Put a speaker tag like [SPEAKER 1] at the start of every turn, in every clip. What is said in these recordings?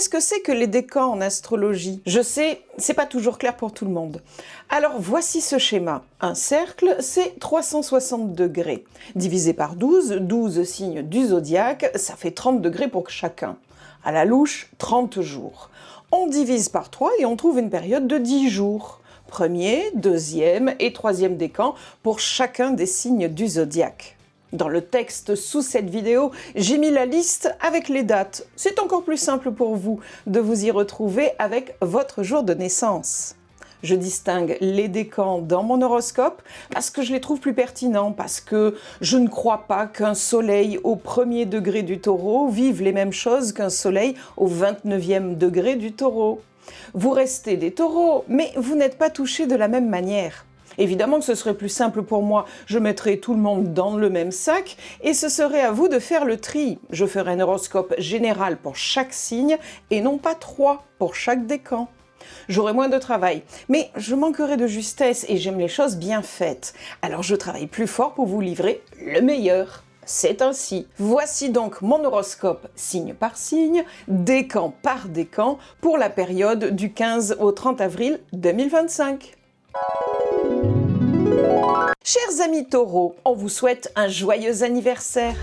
[SPEAKER 1] Qu'est-ce que c'est que les décans en astrologie? Je sais, c'est pas toujours clair pour tout le monde. Alors voici ce schéma. Un cercle, c'est 360 degrés. Divisé par 12, 12 signes du zodiaque, ça fait 30 degrés pour chacun. À la louche, 30 jours. On divise par 3 et on trouve une période de 10 jours. Premier, deuxième et troisième décan pour chacun des signes du zodiaque. Dans le texte sous cette vidéo, j'ai mis la liste avec les dates. C'est encore plus simple pour vous de vous y retrouver avec votre jour de naissance. Je distingue les décans dans mon horoscope parce que je les trouve plus pertinents, parce que je ne crois pas qu'un soleil au 1er degré du taureau vive les mêmes choses qu'un soleil au 29e degré du taureau. Vous restez des taureaux, mais vous n'êtes pas touchés de la même manière. Évidemment que ce serait plus simple pour moi, je mettrais tout le monde dans le même sac et ce serait à vous de faire le tri. Je ferai un horoscope général pour chaque signe et non pas 3 pour chaque décan. J'aurai moins de travail, mais je manquerai de justesse et j'aime les choses bien faites. Alors je travaille plus fort pour vous livrer le meilleur. C'est ainsi. Voici donc mon horoscope signe par signe, décan par décan, pour la période du 15 au 30 avril 2025. Chers amis taureaux, on vous souhaite un joyeux anniversaire.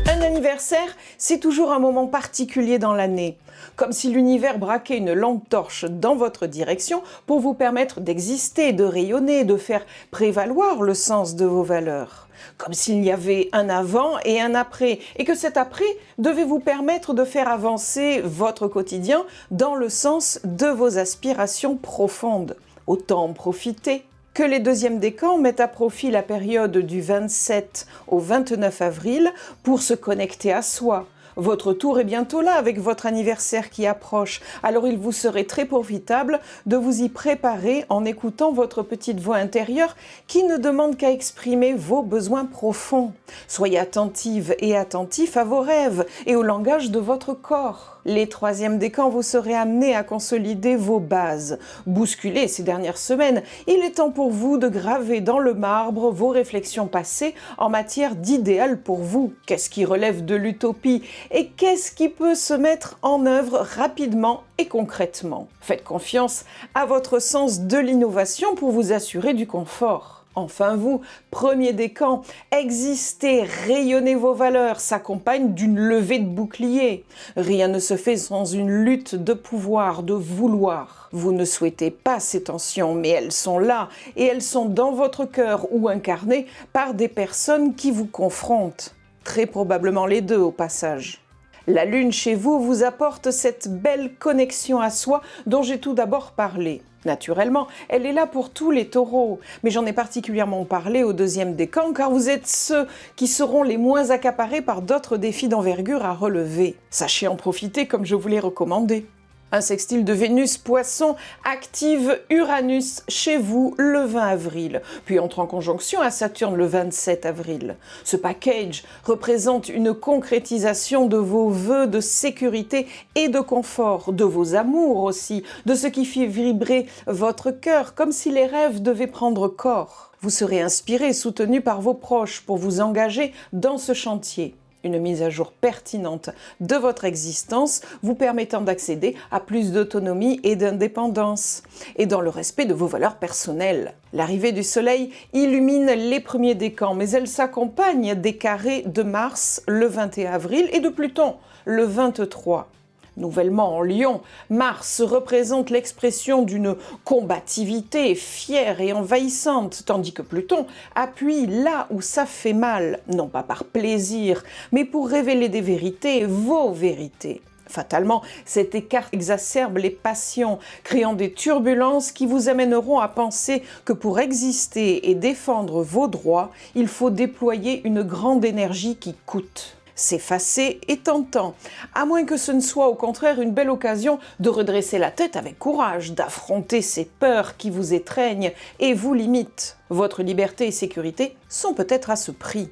[SPEAKER 1] Un anniversaire, c'est toujours un moment particulier dans l'année, comme si l'univers braquait une lampe torche dans votre direction pour vous permettre d'exister, de rayonner, de faire prévaloir le sens de vos valeurs. Comme s'il y avait un avant et un après, et que cet après devait vous permettre de faire avancer votre quotidien dans le sens de vos aspirations profondes. Autant en profiter. Que les deuxièmes décans mettent à profit la période du 27 au 29 avril pour se connecter à soi. Votre tour est bientôt là avec votre anniversaire qui approche, alors il vous serait très profitable de vous y préparer en écoutant votre petite voix intérieure qui ne demande qu'à exprimer vos besoins profonds. Soyez attentive et attentif à vos rêves et au langage de votre corps. Les troisièmes décans, vous serez amenés à consolider vos bases. Bousculées ces dernières semaines, il est temps pour vous de graver dans le marbre vos réflexions passées en matière d'idéal pour vous. Qu'est-ce qui relève de l'utopie et qu'est-ce qui peut se mettre en œuvre rapidement et concrètement? Faites confiance à votre sens de l'innovation pour vous assurer du confort. Enfin vous, premier décan, existez, rayonnez vos valeurs, s'accompagne d'une levée de bouclier. Rien ne se fait sans une lutte de pouvoir, de vouloir. Vous ne souhaitez pas ces tensions, mais elles sont là et elles sont dans votre cœur ou incarnées par des personnes qui vous confrontent. Très probablement les deux au passage. La lune chez vous vous apporte cette belle connexion à soi dont j'ai tout d'abord parlé. Naturellement, elle est là pour tous les taureaux, mais j'en ai particulièrement parlé au deuxième décan car vous êtes ceux qui seront les moins accaparés par d'autres défis d'envergure à relever. Sachez en profiter comme je vous l'ai recommandé. Un sextile de Vénus Poisson active Uranus chez vous le 20 avril, puis entre en conjonction à Saturne le 27 avril. Ce package représente une concrétisation de vos vœux de sécurité et de confort, de vos amours aussi, de ce qui fait vibrer votre cœur, comme si les rêves devaient prendre corps. Vous serez inspiré, soutenu par vos proches pour vous engager dans ce chantier. Une mise à jour pertinente de votre existence vous permettant d'accéder à plus d'autonomie et d'indépendance, et dans le respect de vos valeurs personnelles. L'arrivée du Soleil illumine les premiers décans, mais elle s'accompagne des carrés de Mars le 21 avril et de Pluton le 23. Nouvellement en Lion, Mars représente l'expression d'une combativité fière et envahissante, tandis que Pluton appuie là où ça fait mal, non pas par plaisir, mais pour révéler des vérités, vos vérités. Fatalement, cet écart exacerbe les passions, créant des turbulences qui vous amèneront à penser que pour exister et défendre vos droits, il faut déployer une grande énergie qui coûte. S'effacer est tentant, à moins que ce ne soit au contraire une belle occasion de redresser la tête avec courage, d'affronter ces peurs qui vous étreignent et vous limitent. Votre liberté et sécurité sont peut-être à ce prix.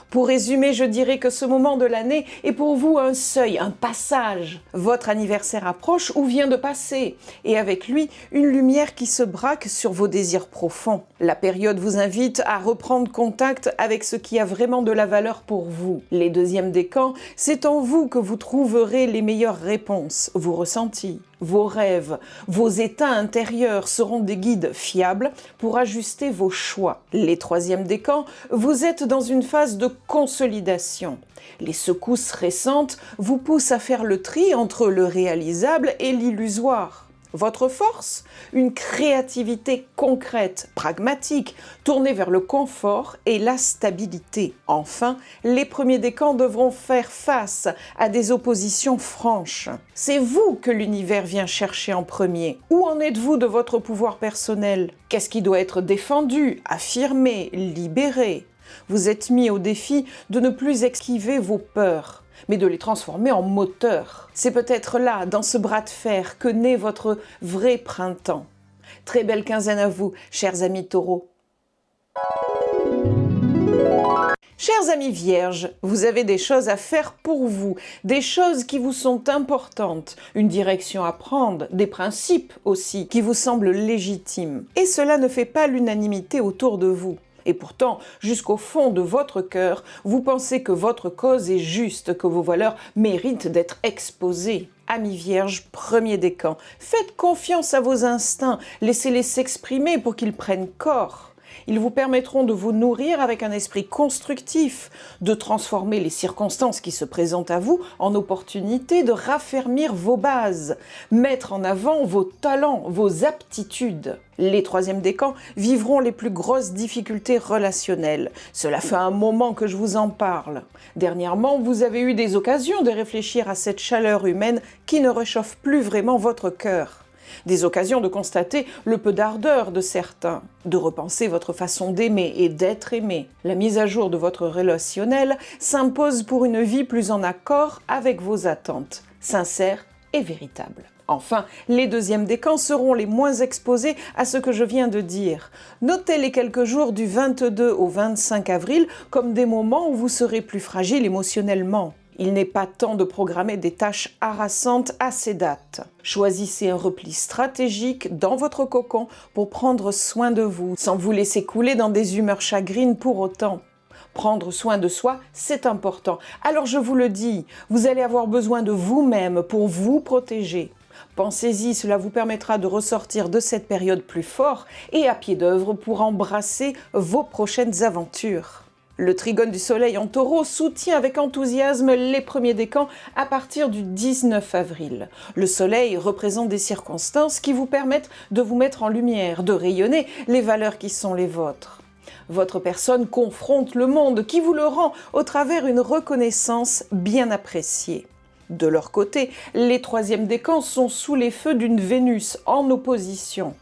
[SPEAKER 1] Pour résumer, je dirais que ce moment de l'année est pour vous un seuil, un passage. Votre anniversaire approche ou vient de passer, et avec lui, une lumière qui se braque sur vos désirs profonds. La période vous invite à reprendre contact avec ce qui a vraiment de la valeur pour vous. Les deuxièmes décans, c'est en vous que vous trouverez les meilleures réponses, vos ressentis. Vos rêves, vos états intérieurs seront des guides fiables pour ajuster vos choix. Les troisièmes décans, vous êtes dans une phase de consolidation. Les secousses récentes vous poussent à faire le tri entre le réalisable et l'illusoire. Votre force? Une créativité concrète, pragmatique, tournée vers le confort et la stabilité. Enfin, les premiers décans devront faire face à des oppositions franches. C'est vous que l'univers vient chercher en premier. Où en êtes-vous de votre pouvoir personnel? Qu'est-ce qui doit être défendu, affirmé, libéré? Vous êtes mis au défi de ne plus esquiver vos peurs, mais de les transformer en moteurs. C'est peut-être là, dans ce bras de fer, que naît votre vrai printemps. Très belle quinzaine à vous, chers amis taureaux. Chers amis vierges, vous avez des choses à faire pour vous, des choses qui vous sont importantes, une direction à prendre, des principes aussi qui vous semblent légitimes. Et cela ne fait pas l'unanimité autour de vous. Et pourtant, jusqu'au fond de votre cœur, vous pensez que votre cause est juste, que vos valeurs méritent d'être exposées. Amis vierges, premier décan, faites confiance à vos instincts, laissez-les s'exprimer pour qu'ils prennent corps. Ils vous permettront de vous nourrir avec un esprit constructif, de transformer les circonstances qui se présentent à vous en opportunités de raffermir vos bases, mettre en avant vos talents, vos aptitudes. Les troisièmes décans vivront les plus grosses difficultés relationnelles. Cela fait un moment que je vous en parle. Dernièrement, vous avez eu des occasions de réfléchir à cette chaleur humaine qui ne réchauffe plus vraiment votre cœur. Des occasions de constater le peu d'ardeur de certains, de repenser votre façon d'aimer et d'être aimé. La mise à jour de votre relationnel s'impose pour une vie plus en accord avec vos attentes, sincères et véritables. Enfin, les deuxièmes décans seront les moins exposés à ce que je viens de dire. Notez les quelques jours du 22 au 25 avril comme des moments où vous serez plus fragile émotionnellement. Il n'est pas temps de programmer des tâches harassantes à ces dates. Choisissez un repli stratégique dans votre cocon pour prendre soin de vous, sans vous laisser couler dans des humeurs chagrines pour autant. Prendre soin de soi, c'est important. Alors je vous le dis, vous allez avoir besoin de vous-même pour vous protéger. Pensez-y, cela vous permettra de ressortir de cette période plus fort et à pied d'œuvre pour embrasser vos prochaines aventures. Le trigone du soleil en taureau soutient avec enthousiasme les premiers décans à partir du 19 avril. Le soleil représente des circonstances qui vous permettent de vous mettre en lumière, de rayonner les valeurs qui sont les vôtres. Votre personne confronte le monde qui vous le rend au travers une reconnaissance bien appréciée. De leur côté, les troisièmes décans sont sous les feux d'une Vénus en opposition.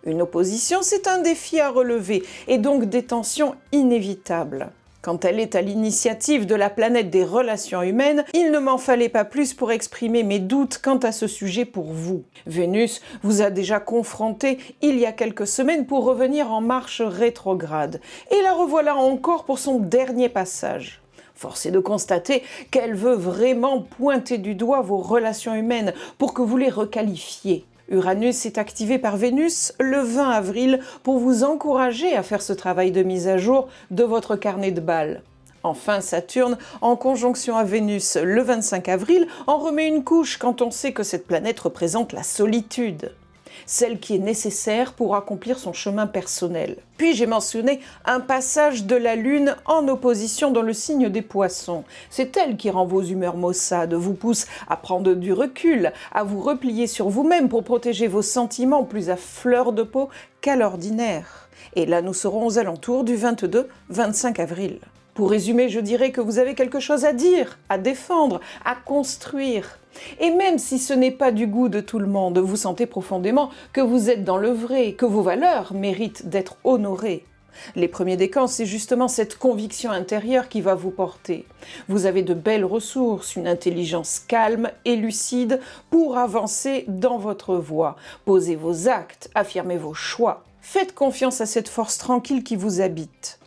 [SPEAKER 1] Une opposition, c'est un défi à relever et donc des tensions inévitables. Quand elle est à l'initiative de la planète des relations humaines, il ne m'en fallait pas plus pour exprimer mes doutes quant à ce sujet pour vous. Vénus vous a déjà confronté il y a quelques semaines pour revenir en marche rétrograde. Et la revoilà encore pour son dernier passage. Force est de constater qu'elle veut vraiment pointer du doigt vos relations humaines pour que vous les requalifiez. Uranus est activé par Vénus le 20 avril pour vous encourager à faire ce travail de mise à jour de votre carnet de balles. Enfin, Saturne, en conjonction à Vénus le 25 avril, en remet une couche quand on sait que cette planète représente la solitude, celle qui est nécessaire pour accomplir son chemin personnel. Puis j'ai mentionné un passage de la Lune en opposition dans le signe des Poissons. C'est elle qui rend vos humeurs maussades, vous pousse à prendre du recul, à vous replier sur vous-même pour protéger vos sentiments plus à fleur de peau qu'à l'ordinaire. Et là, nous serons aux alentours du 22-25 avril. Pour résumer, je dirais que vous avez quelque chose à dire, à défendre, à construire. Et même si ce n'est pas du goût de tout le monde, vous sentez profondément que vous êtes dans le vrai, que vos valeurs méritent d'être honorées. Les premiers décans, c'est justement cette conviction intérieure qui va vous porter. Vous avez de belles ressources, une intelligence calme et lucide pour avancer dans votre voie. Posez vos actes, affirmez vos choix. Faites confiance à cette force tranquille qui vous habite.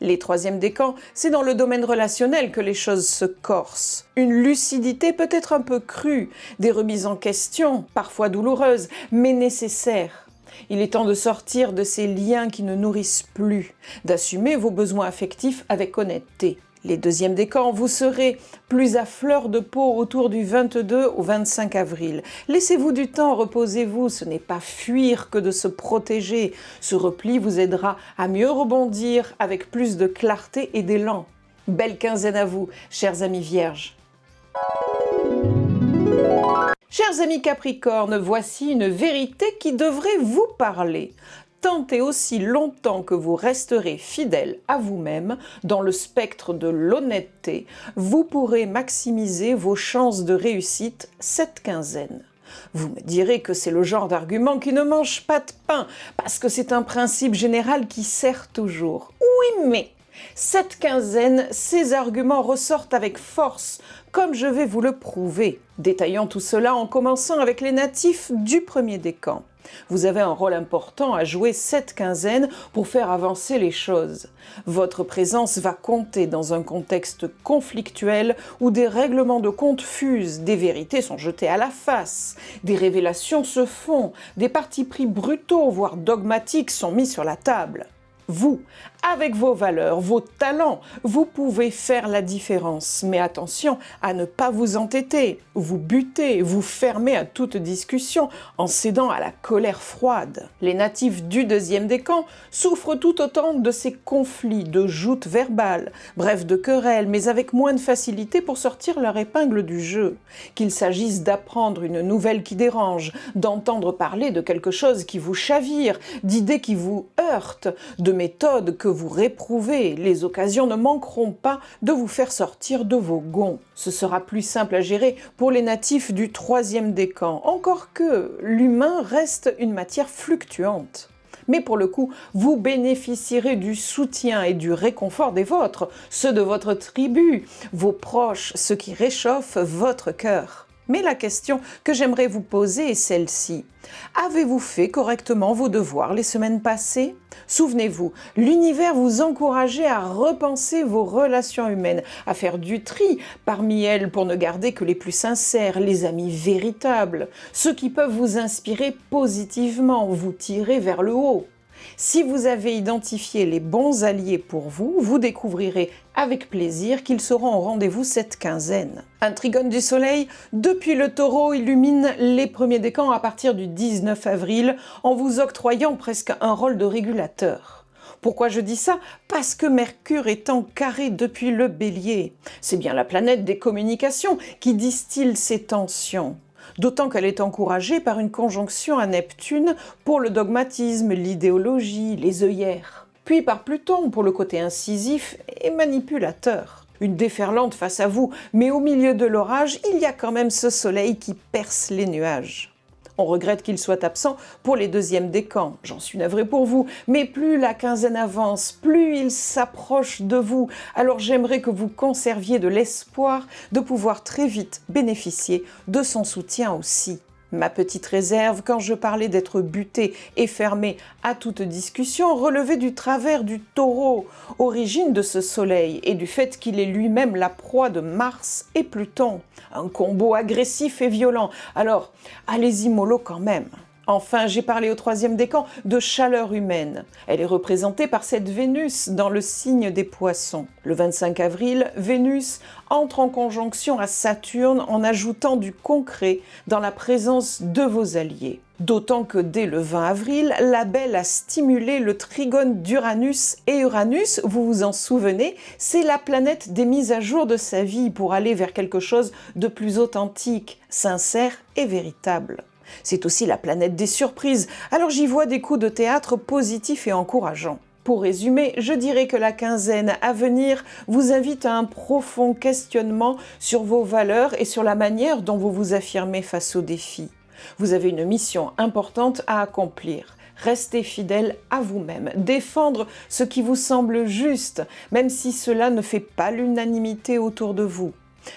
[SPEAKER 1] Les troisièmes décans, c'est dans le domaine relationnel que les choses se corsent. Une lucidité peut-être un peu crue, des remises en question, parfois douloureuses, mais nécessaires. Il est temps de sortir de ces liens qui ne nourrissent plus, d'assumer vos besoins affectifs avec honnêteté. Les deuxièmes décans, vous serez plus à fleur de peau autour du 22 au 25 avril. Laissez-vous du temps, reposez-vous, ce n'est pas fuir que de se protéger. Ce repli vous aidera à mieux rebondir avec plus de clarté et d'élan. Belle quinzaine à vous, chers amis vierges. Chers amis Capricorne, voici une vérité qui devrait vous parler. Tant et aussi longtemps que vous resterez fidèle à vous-même, dans le spectre de l'honnêteté, vous pourrez maximiser vos chances de réussite cette quinzaine. Vous me direz que c'est le genre d'argument qui ne mange pas de pain, parce que c'est un principe général qui sert toujours. Oui, mais cette quinzaine, ces arguments ressortent avec force, comme je vais vous le prouver. Détaillons tout cela en commençant avec les natifs du premier décan. Vous avez un rôle important à jouer cette quinzaine pour faire avancer les choses. Votre présence va compter dans un contexte conflictuel où des règlements de compte fusent, des vérités sont jetées à la face, des révélations se font, des partis pris brutaux, voire dogmatiques sont mis sur la table. Vous, avec vos valeurs, vos talents, vous pouvez faire la différence. Mais attention à ne pas vous entêter, vous buter, vous fermer à toute discussion en cédant à la colère froide. Les natifs du deuxième décan souffrent tout autant de ces conflits, de joutes verbales, bref de querelles, mais avec moins de facilité pour sortir leur épingle du jeu. Qu'il s'agisse d'apprendre une nouvelle qui dérange, d'entendre parler de quelque chose qui vous chavire, d'idées qui vous heurtent, de méthodes que vous réprouvez, les occasions ne manqueront pas de vous faire sortir de vos gonds. Ce sera plus simple à gérer pour les natifs du troisième décan, encore que l'humain reste une matière fluctuante. Mais pour le coup, vous bénéficierez du soutien et du réconfort des vôtres, ceux de votre tribu, vos proches, ceux qui réchauffent votre cœur. Mais la question que j'aimerais vous poser est celle-ci. Avez-vous fait correctement vos devoirs les semaines passées ? Souvenez-vous, l'univers vous encourageait à repenser vos relations humaines, à faire du tri parmi elles pour ne garder que les plus sincères, les amis véritables, ceux qui peuvent vous inspirer positivement, vous tirer vers le haut. Si vous avez identifié les bons alliés pour vous, vous découvrirez avec plaisir qu'ils seront au rendez-vous cette quinzaine. Un trigone du soleil depuis le taureau illumine les premiers décans à partir du 19 avril en vous octroyant presque un rôle de régulateur. Pourquoi je dis ça ? Parce que Mercure est en carré depuis le bélier. C'est bien la planète des communications qui distille ces tensions. D'autant qu'elle est encouragée par une conjonction à Neptune pour le dogmatisme, l'idéologie, les œillères. Puis par Pluton pour le côté incisif et manipulateur. Une déferlante face à vous, mais au milieu de l'orage, il y a quand même ce soleil qui perce les nuages. On regrette qu'il soit absent pour les deuxièmes décans, j'en suis navrée pour vous, mais plus la quinzaine avance, plus il s'approche de vous, alors j'aimerais que vous conserviez de l'espoir de pouvoir très vite bénéficier de son soutien aussi. Ma petite réserve, quand je parlais d'être buté et fermé à toute discussion, relevait du travers du taureau, origine de ce soleil, et du fait qu'il est lui-même la proie de Mars et Pluton. Un combo agressif et violent. Alors, allez-y mollo quand même. Enfin, j'ai parlé au troisième décan de chaleur humaine. Elle est représentée par cette Vénus dans le signe des Poissons. Le 25 avril, Vénus entre en conjonction à Saturne en ajoutant du concret dans la présence de vos alliés. D'autant que dès le 20 avril, la Belle a stimulé le trigone d'Uranus et Uranus, vous vous en souvenez, c'est la planète des mises à jour de sa vie pour aller vers quelque chose de plus authentique, sincère et véritable. C'est aussi la planète des surprises, alors j'y vois des coups de théâtre positifs et encourageants. Pour résumer, je dirais que la quinzaine à venir vous invite à un profond questionnement sur vos valeurs et sur la manière dont vous vous affirmez face aux défis. Vous avez une mission importante à accomplir. Restez fidèle à vous-même, défendre ce qui vous semble juste, même si cela ne fait pas l'unanimité autour de vous.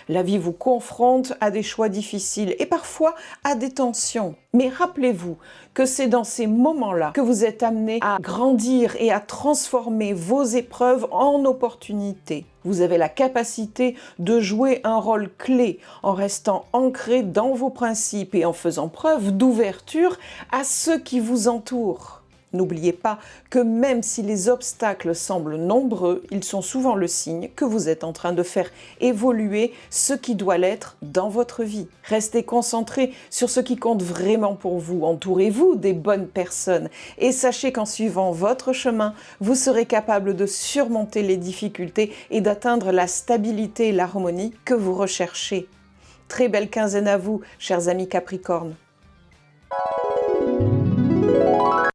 [SPEAKER 1] La vie vous confronte à des choix difficiles et parfois à des tensions. Mais rappelez-vous que c'est dans ces moments-là que vous êtes amené à grandir et à transformer vos épreuves en opportunités. Vous avez la capacité de jouer un rôle clé en restant ancré dans vos principes et en faisant preuve d'ouverture à ceux qui vous entourent. N'oubliez pas que même si les obstacles semblent nombreux, ils sont souvent le signe que vous êtes en train de faire évoluer ce qui doit l'être dans votre vie. Restez concentré sur ce qui compte vraiment pour vous. Entourez-vous des bonnes personnes et sachez qu'en suivant votre chemin, vous serez capable de surmonter les difficultés et d'atteindre la stabilité et l'harmonie que vous recherchez. Très belle quinzaine à vous, chers amis Capricorne.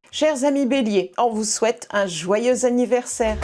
[SPEAKER 1] Chers amis Bélier, on vous souhaite un joyeux anniversaire.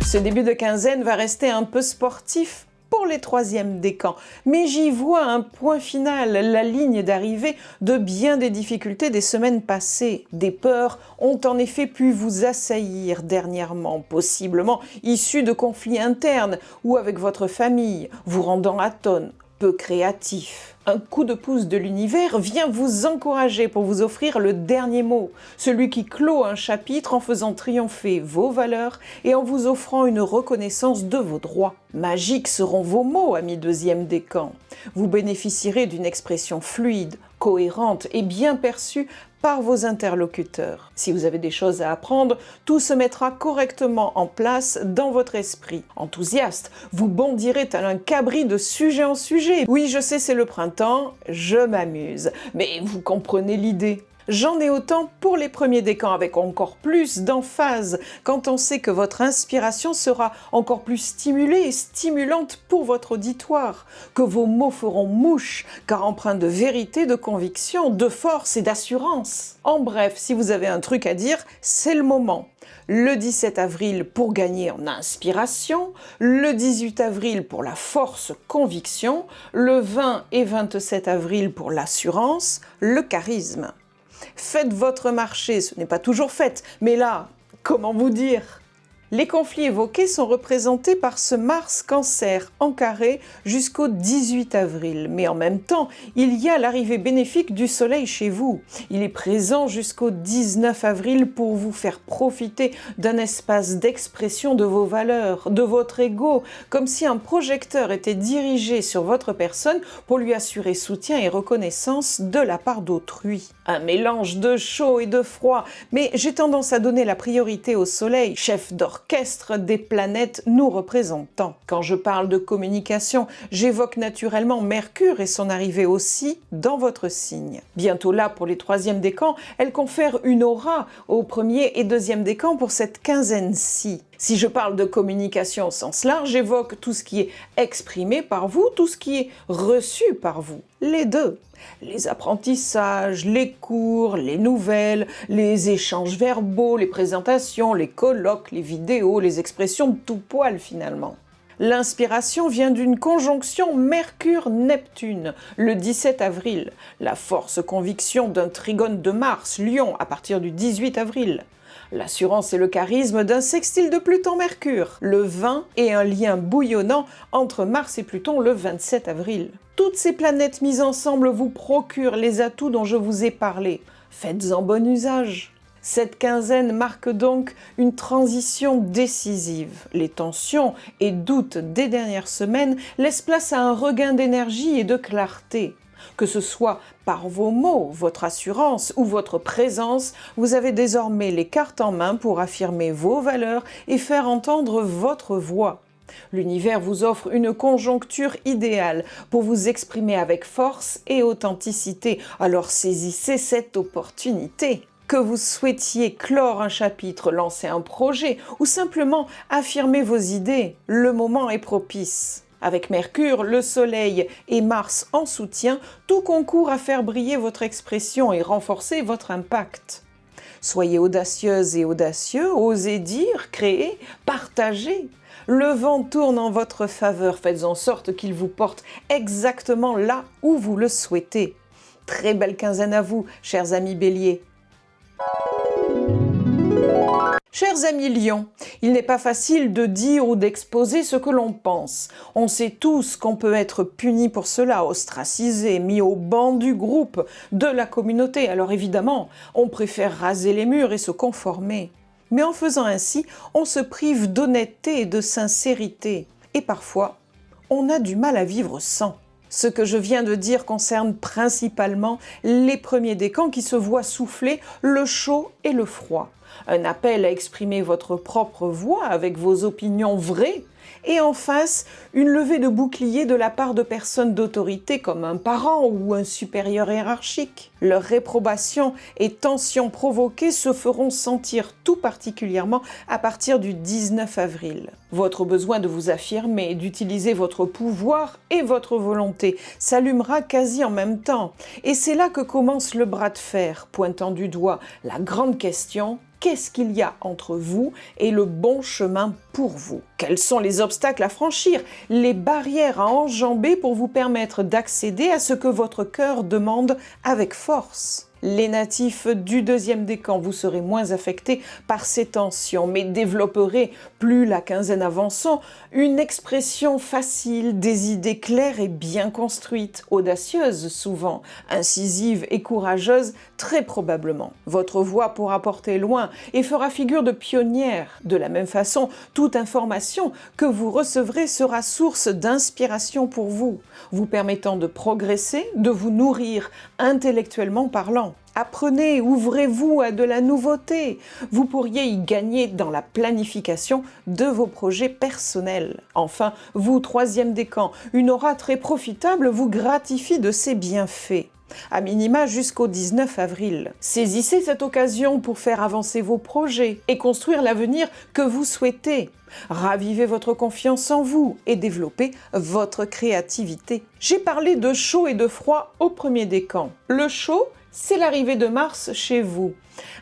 [SPEAKER 1] Ce début de quinzaine va rester un peu sportif pour les troisièmes décans, mais j'y vois un point final, la ligne d'arrivée de bien des difficultés des semaines passées. Des peurs ont en effet pu vous assaillir dernièrement, possiblement issues de conflits internes ou avec votre famille, vous rendant atone, peu créatif. Un coup de pouce de l'univers vient vous encourager pour vous offrir le dernier mot, celui qui clôt un chapitre en faisant triompher vos valeurs et en vous offrant une reconnaissance de vos droits. Magiques seront vos mots, amis deuxième décan. Vous bénéficierez d'une expression fluide, cohérente et bien perçue par vos interlocuteurs. Si vous avez des choses à apprendre, tout se mettra correctement en place dans votre esprit. Enthousiaste, vous bondirez tel un cabri de sujet en sujet. Oui, je sais, c'est le printemps, je m'amuse. Mais vous comprenez l'idée. J'en ai autant pour les premiers décans avec encore plus d'emphase quand on sait que votre inspiration sera encore plus stimulée et stimulante pour votre auditoire, que vos mots feront mouche car empreints de vérité, de conviction, de force et d'assurance. En bref, si vous avez un truc à dire, c'est le moment. Le 17 avril pour gagner en inspiration, le 18 avril pour la force conviction, le 20 et 27 avril pour l'assurance, le charisme. Faites votre marché, ce n'est pas toujours fait, mais là, comment vous dire ? Les conflits évoqués sont représentés par ce Mars Cancer en carré jusqu'au 18 avril. Mais en même temps, il y a l'arrivée bénéfique du Soleil chez vous. Il est présent jusqu'au 19 avril pour vous faire profiter d'un espace d'expression de vos valeurs, de votre ego, comme si un projecteur était dirigé sur votre personne pour lui assurer soutien et reconnaissance de la part d'autrui. Un mélange de chaud et de froid, mais j'ai tendance à donner la priorité au Soleil, chef d'orchestre des planètes nous représentant. Quand je parle de communication, j'évoque naturellement Mercure et son arrivée aussi dans votre signe. Bientôt là pour les troisièmes décans, elle confère une aura aux premiers et deuxièmes décans pour cette quinzaine-ci. Si je parle de communication au sens large, j'évoque tout ce qui est exprimé par vous, tout ce qui est reçu par vous. Les deux. Les apprentissages, les cours, les nouvelles, les échanges verbaux, les présentations, les colloques, les vidéos, les expressions de tout poil finalement. L'inspiration vient d'une conjonction Mercure-Neptune, le 17 avril. La force conviction d'un trigone de Mars, Lion, à partir du 18 avril. L'assurance et le charisme d'un sextile de Pluton-Mercure, le 20, et un lien bouillonnant entre Mars et Pluton le 27 avril. Toutes ces planètes mises ensemble vous procurent les atouts dont je vous ai parlé. Faites-en bon usage. Cette quinzaine marque donc une transition décisive. Les tensions et doutes des dernières semaines laissent place à un regain d'énergie et de clarté. Que ce soit par vos mots, votre assurance ou votre présence, vous avez désormais les cartes en main pour affirmer vos valeurs et faire entendre votre voix. L'univers vous offre une conjoncture idéale pour vous exprimer avec force et authenticité, alors saisissez cette opportunité. Que vous souhaitiez clore un chapitre, lancer un projet ou simplement affirmer vos idées, le moment est propice. Avec Mercure, le Soleil et Mars en soutien, tout concourt à faire briller votre expression et renforcer votre impact. Soyez audacieuse et audacieux, osez dire, créer, partagez. Le vent tourne en votre faveur, faites en sorte qu'il vous porte exactement là où vous le souhaitez. Très belle quinzaine à vous, chers amis Bélier. Chers amis Lions, il n'est pas facile de dire ou d'exposer ce que l'on pense. On sait tous qu'on peut être puni pour cela, ostracisé, mis au banc du groupe, de la communauté. Alors évidemment, on préfère raser les murs et se conformer. Mais en faisant ainsi, on se prive d'honnêteté et de sincérité. Et parfois, on a du mal à vivre sans. Ce que je viens de dire concerne principalement les premiers décans qui se voient souffler le chaud et le froid. Un appel à exprimer votre propre voix avec vos opinions vraies, et en face, une levée de bouclier de la part de personnes d'autorité comme un parent ou un supérieur hiérarchique. Leur réprobation et tensions provoquées se feront sentir tout particulièrement à partir du 19 avril. Votre besoin de vous affirmer, d'utiliser votre pouvoir et votre volonté s'allumera quasi en même temps. Et c'est là que commence le bras de fer, pointant du doigt la grande question: qu'est-ce qu'il y a entre vous et le bon chemin pour vous? Quels sont les obstacles à franchir, les barrières à enjamber pour vous permettre d'accéder à ce que votre cœur demande avec force? Les natifs du deuxième décan, vous serez moins affectés par ces tensions, mais développerez, plus la quinzaine avançant, une expression facile, des idées claires et bien construites, audacieuses souvent, incisives et courageuses très probablement. Votre voix pourra porter loin et fera figure de pionnière. De la même façon, toute information que vous recevrez sera source d'inspiration pour vous, vous permettant de progresser, de vous nourrir intellectuellement parlant. Apprenez, ouvrez-vous à de la nouveauté. Vous pourriez y gagner dans la planification de vos projets personnels. Enfin, vous, troisième décan, une aura très profitable vous gratifie de ses bienfaits. À minima jusqu'au 19 avril. Saisissez cette occasion pour faire avancer vos projets et construire l'avenir que vous souhaitez. Ravivez votre confiance en vous et développez votre créativité. J'ai parlé de chaud et de froid au premier décan. Le chaud, c'est l'arrivée de Mars chez vous,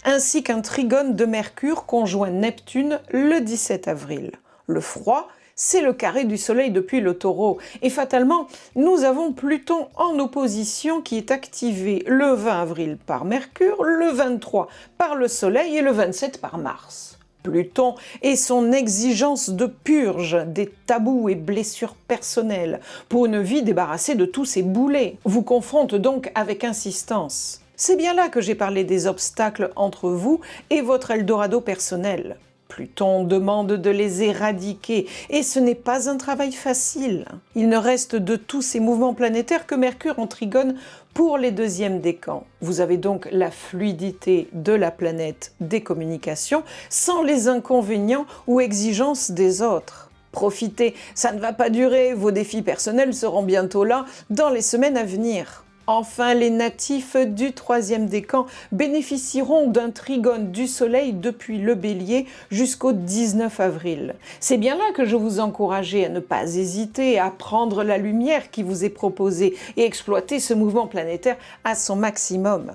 [SPEAKER 1] ainsi qu'un trigone de Mercure conjoint Neptune le 17 avril. Le froid, c'est le carré du Soleil depuis le Taureau. Et fatalement, nous avons Pluton en opposition qui est activé le 20 avril par Mercure, le 23 par le Soleil et le 27 par Mars. Pluton et son exigence de purge des tabous et blessures personnelles pour une vie débarrassée de tous ces boulets vous confronte donc avec insistance. C'est bien là que j'ai parlé des obstacles entre vous et votre Eldorado personnel. Pluton demande de les éradiquer et ce n'est pas un travail facile. Il ne reste de tous ces mouvements planétaires que Mercure en trigone pour les deuxièmes décans. Vous avez donc la fluidité de la planète des communications sans les inconvénients ou exigences des autres. Profitez, ça ne va pas durer, vos défis personnels seront bientôt là dans les semaines à venir. Enfin, les natifs du troisième décan bénéficieront d'un trigone du Soleil depuis le Bélier jusqu'au 19 avril. C'est bien là que je vous encourageais à ne pas hésiter à prendre la lumière qui vous est proposée et exploiter ce mouvement planétaire à son maximum.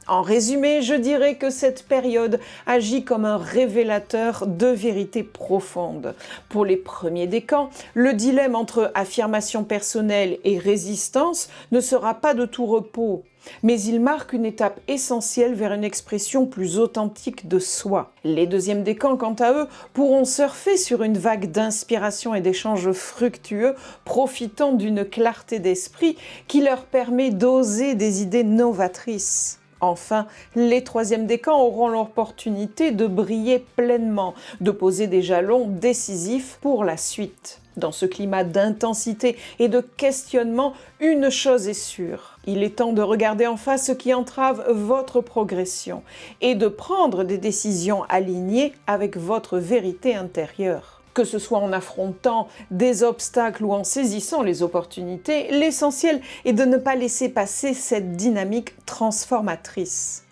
[SPEAKER 1] En résumé, je dirais que cette période agit comme un révélateur de vérités profondes. Pour les premiers décans, le dilemme entre affirmation personnelle et résistance ne sera pas de tout repos, mais il marque une étape essentielle vers une expression plus authentique de soi. Les deuxièmes décans, quant à eux, pourront surfer sur une vague d'inspiration et d'échanges fructueux, profitant d'une clarté d'esprit qui leur permet d'oser des idées novatrices. Enfin, les troisièmes décans auront l'opportunité de briller pleinement, de poser des jalons décisifs pour la suite. Dans ce climat d'intensité et de questionnement, une chose est sûre. Il est temps de regarder en face ce qui entrave votre progression et de prendre des décisions alignées avec votre vérité intérieure. Que ce soit en affrontant des obstacles ou en saisissant les opportunités, l'essentiel est de ne pas laisser passer cette dynamique transformatrice.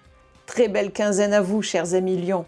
[SPEAKER 1] Très belle quinzaine à vous, chers amis Lions.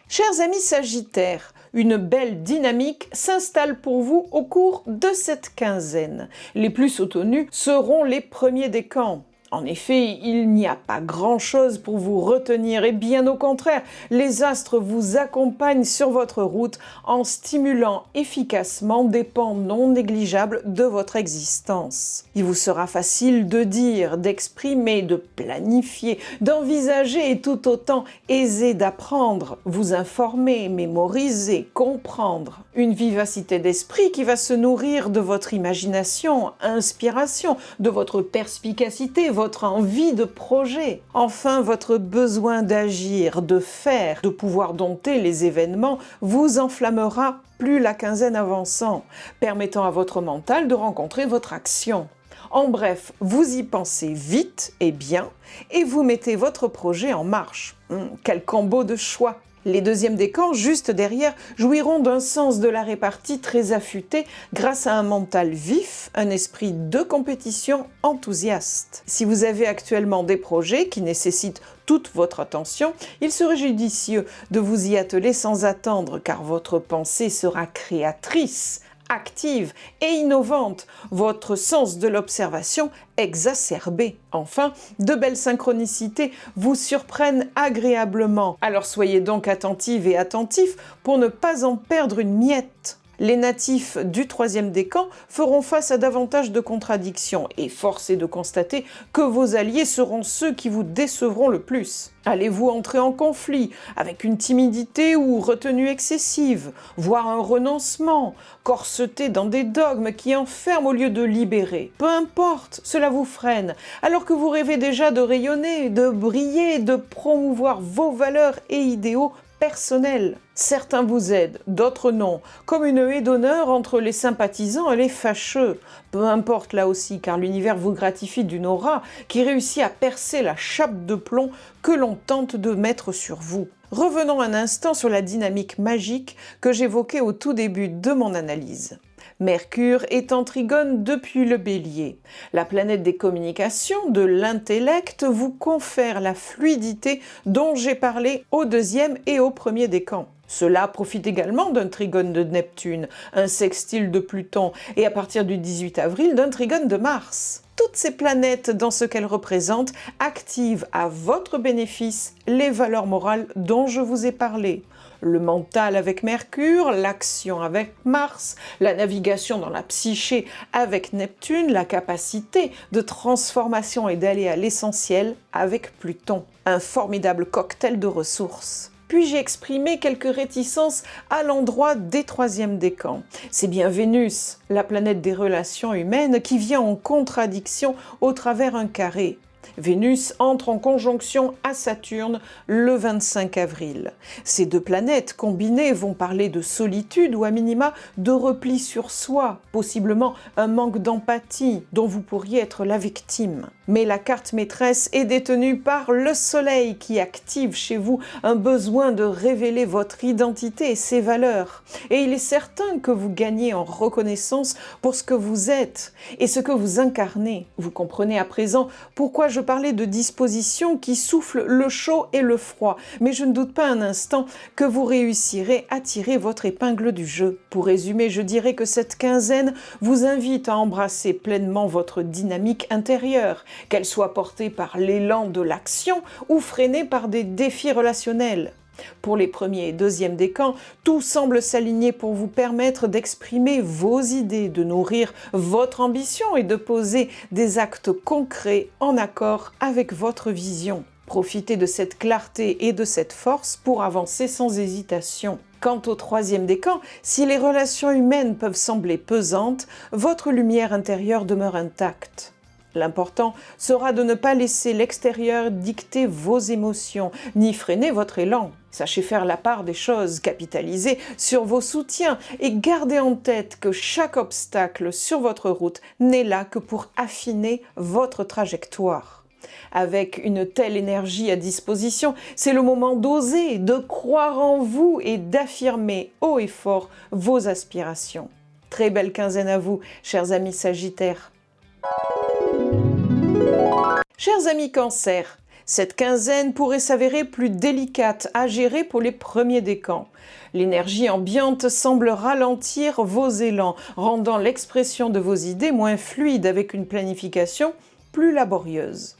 [SPEAKER 1] Chers amis Sagittaires, une belle dynamique s'installe pour vous au cours de cette quinzaine. Les plus soutenus seront les premiers décans. En effet, il n'y a pas grand-chose pour vous retenir et bien au contraire, les astres vous accompagnent sur votre route en stimulant efficacement des pans non négligeables de votre existence. Il vous sera facile de dire, d'exprimer, de planifier, d'envisager et tout autant aisé d'apprendre, vous informer, mémoriser, comprendre. Une vivacité d'esprit qui va se nourrir de votre imagination, inspiration, de votre perspicacité, votre envie de projet. Enfin, votre besoin d'agir, de faire, de pouvoir dompter les événements vous enflammera plus la quinzaine avançant, permettant à votre mental de rencontrer votre action. En bref, vous y pensez vite et bien et vous mettez votre projet en marche. Quel combo de choix! Les deuxièmes décans, juste derrière, jouiront d'un sens de la répartie très affûté grâce à un mental vif, un esprit de compétition enthousiaste. Si vous avez actuellement des projets qui nécessitent toute votre attention, il serait judicieux de vous y atteler sans attendre car votre pensée sera créatrice, active et innovante, votre sens de l'observation exacerbé. Enfin, de belles synchronicités vous surprennent agréablement. Alors soyez donc attentive et attentif pour ne pas en perdre une miette. Les natifs du troisième décan feront face à davantage de contradictions et force est de constater que vos alliés seront ceux qui vous décevront le plus. Allez-vous entrer en conflit avec une timidité ou retenue excessive, voire un renoncement, corseté dans des dogmes qui enferment au lieu de libérer? Peu importe, cela vous freine, alors que vous rêvez déjà de rayonner, de briller, de promouvoir vos valeurs et idéaux personnels. Certains vous aident, d'autres non, comme une haie d'honneur entre les sympathisants et les fâcheux. Peu importe là aussi, car l'univers vous gratifie d'une aura qui réussit à percer la chape de plomb que l'on tente de mettre sur vous. Revenons un instant sur la dynamique magique que j'évoquais au tout début de mon analyse. Mercure est en trigone depuis le Bélier. La planète des communications, de l'intellect, vous confère la fluidité dont j'ai parlé au deuxième et au premier décan. Cela profite également d'un trigone de Neptune, un sextile de Pluton et à partir du 18 avril d'un trigone de Mars. Toutes ces planètes, dans ce qu'elles représentent, activent à votre bénéfice les valeurs morales dont je vous ai parlé. Le mental avec Mercure, l'action avec Mars, la navigation dans la psyché avec Neptune, la capacité de transformation et d'aller à l'essentiel avec Pluton. Un formidable cocktail de ressources. Puis-je exprimer quelques réticences à l'endroit des troisièmes décans? C'est bien Vénus, la planète des relations humaines, qui vient en contradiction au travers un carré. Vénus entre en conjonction à Saturne le 25 avril. Ces deux planètes combinées vont parler de solitude ou à minima de repli sur soi, possiblement un manque d'empathie dont vous pourriez être la victime. Mais la carte maîtresse est détenue par le Soleil qui active chez vous un besoin de révéler votre identité et ses valeurs. Et il est certain que vous gagnez en reconnaissance pour ce que vous êtes et ce que vous incarnez. Vous comprenez à présent pourquoi je parlais de dispositions qui soufflent le chaud et le froid, mais je ne doute pas un instant que vous réussirez à tirer votre épingle du jeu. Pour résumer, je dirais que cette quinzaine vous invite à embrasser pleinement votre dynamique intérieure, qu'elle soit portée par l'élan de l'action ou freinée par des défis relationnels. Pour les premiers et deuxièmes décans, tout semble s'aligner pour vous permettre d'exprimer vos idées, de nourrir votre ambition et de poser des actes concrets en accord avec votre vision. Profitez de cette clarté et de cette force pour avancer sans hésitation. Quant au troisième décan, si les relations humaines peuvent sembler pesantes, votre lumière intérieure demeure intacte. L'important sera de ne pas laisser l'extérieur dicter vos émotions, ni freiner votre élan. Sachez faire la part des choses, capitaliser sur vos soutiens et gardez en tête que chaque obstacle sur votre route n'est là que pour affiner votre trajectoire. Avec une telle énergie à disposition, c'est le moment d'oser, de croire en vous et d'affirmer haut et fort vos aspirations. Très belle quinzaine à vous, chers amis Sagittaires. Chers amis Cancer, cette quinzaine pourrait s'avérer plus délicate à gérer pour les premiers décans. L'énergie ambiante semble ralentir vos élans, rendant l'expression de vos idées moins fluide avec une planification plus laborieuse.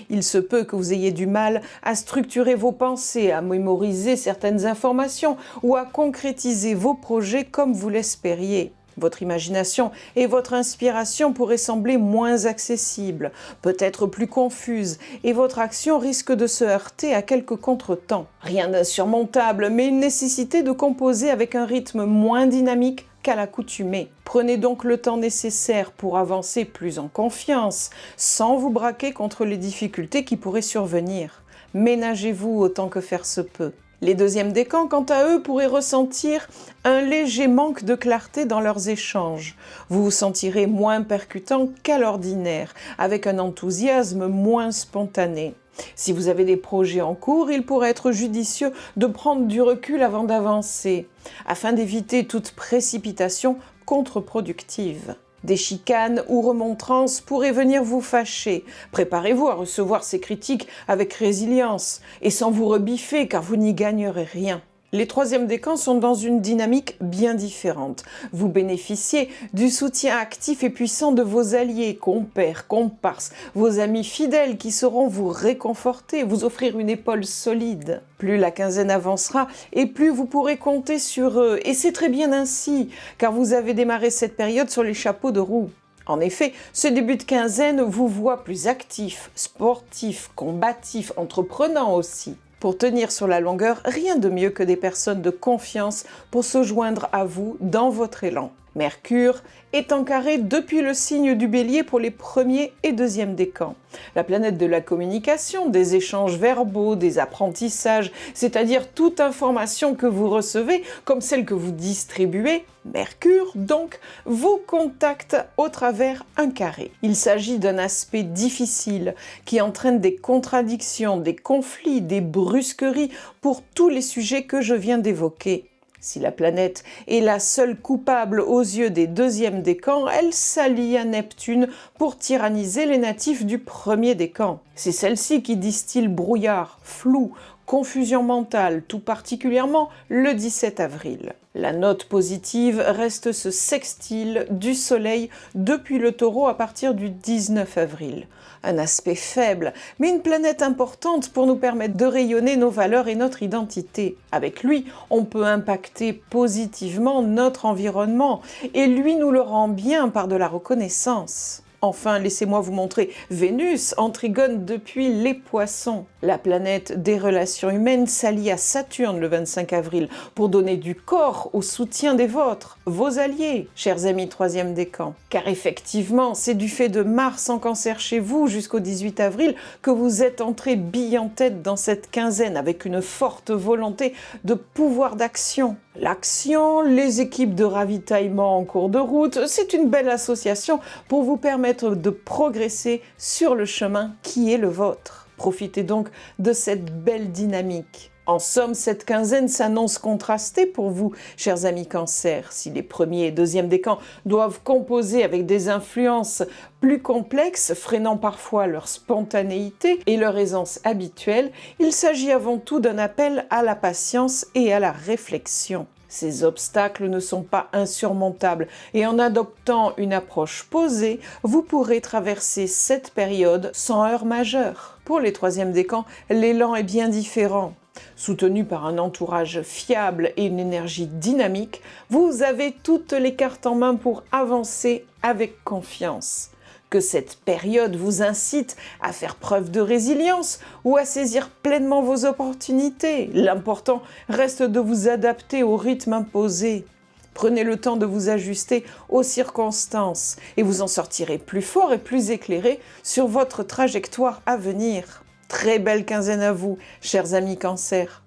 [SPEAKER 1] Il se peut que vous ayez du mal à structurer vos pensées, à mémoriser certaines informations ou à concrétiser vos projets comme vous l'espériez. Votre imagination et votre inspiration pourraient sembler moins accessibles, peut-être plus confuses, et votre action risque de se heurter à quelques contretemps. Rien d'insurmontable, mais une nécessité de composer avec un rythme moins dynamique qu'à l'accoutumée. Prenez donc le temps nécessaire pour avancer plus en confiance, sans vous braquer contre les difficultés qui pourraient survenir. Ménagez-vous autant que faire se peut. Les deuxièmes décans, quant à eux, pourraient ressentir un léger manque de clarté dans leurs échanges. Vous vous sentirez moins percutant qu'à l'ordinaire, avec un enthousiasme moins spontané. Si vous avez des projets en cours, il pourrait être judicieux de prendre du recul avant d'avancer, afin d'éviter toute précipitation contre-productive. Des chicanes ou remontrances pourraient venir vous fâcher. Préparez-vous à recevoir ces critiques avec résilience et sans vous rebiffer car vous n'y gagnerez rien. Les troisièmes décans sont dans une dynamique bien différente. Vous bénéficiez du soutien actif et puissant de vos alliés, compères, comparses, vos amis fidèles qui sauront vous réconforter, vous offrir une épaule solide. Plus la quinzaine avancera et plus vous pourrez compter sur eux. Et c'est très bien ainsi, car vous avez démarré cette période sur les chapeaux de roue. En effet, ce début de quinzaine vous voit plus actif, sportif, combatif, entreprenant aussi. Pour tenir sur la longueur, rien de mieux que des personnes de confiance pour se joindre à vous dans votre élan. Mercure est en carré depuis le signe du Bélier pour les premiers et deuxièmes décans. La planète de la communication, des échanges verbaux, des apprentissages, c'est-à-dire toute information que vous recevez, comme celle que vous distribuez, Mercure, donc, vous contacte au travers un carré. Il s'agit d'un aspect difficile qui entraîne des contradictions, des conflits, des brusqueries pour tous les sujets que je viens d'évoquer. Si la planète est la seule coupable aux yeux des deuxièmes décans, elle s'allie à Neptune pour tyranniser les natifs du premier décan. C'est celle-ci qui distille brouillard, flou, confusion mentale, tout particulièrement le 17 avril. La note positive reste ce sextile du Soleil depuis le Taureau à partir du 19 avril. Un aspect faible, mais une planète importante pour nous permettre de rayonner nos valeurs et notre identité. Avec lui, on peut impacter positivement notre environnement et lui nous le rend bien par de la reconnaissance. Enfin, laissez-moi vous montrer Vénus en trigone depuis les Poissons. La planète des relations humaines s'allie à Saturne le 25 avril pour donner du corps au soutien des vôtres, vos alliés, chers amis troisième décan. Car effectivement, c'est du fait de Mars en Cancer chez vous jusqu'au 18 avril que vous êtes entrés bille en tête dans cette quinzaine avec une forte volonté de pouvoir d'action. L'action, les équipes de ravitaillement en cours de route, c'est une belle association pour vous permettre de progresser sur le chemin qui est le vôtre. Profitez donc de cette belle dynamique. En somme, cette quinzaine s'annonce contrastée pour vous, chers amis Cancer. Si les premiers et deuxièmes décans doivent composer avec des influences plus complexes, freinant parfois leur spontanéité et leur aisance habituelle, il s'agit avant tout d'un appel à la patience et à la réflexion. Ces obstacles ne sont pas insurmontables et en adoptant une approche posée, vous pourrez traverser cette période sans heurts majeurs. Pour les troisièmes décans, l'élan est bien différent. Soutenu par un entourage fiable et une énergie dynamique, vous avez toutes les cartes en main pour avancer avec confiance. Que cette période vous incite à faire preuve de résilience ou à saisir pleinement vos opportunités. L'important reste de vous adapter au rythme imposé. Prenez le temps de vous ajuster aux circonstances et vous en sortirez plus fort et plus éclairé sur votre trajectoire à venir. Très belle quinzaine à vous, chers amis Cancer.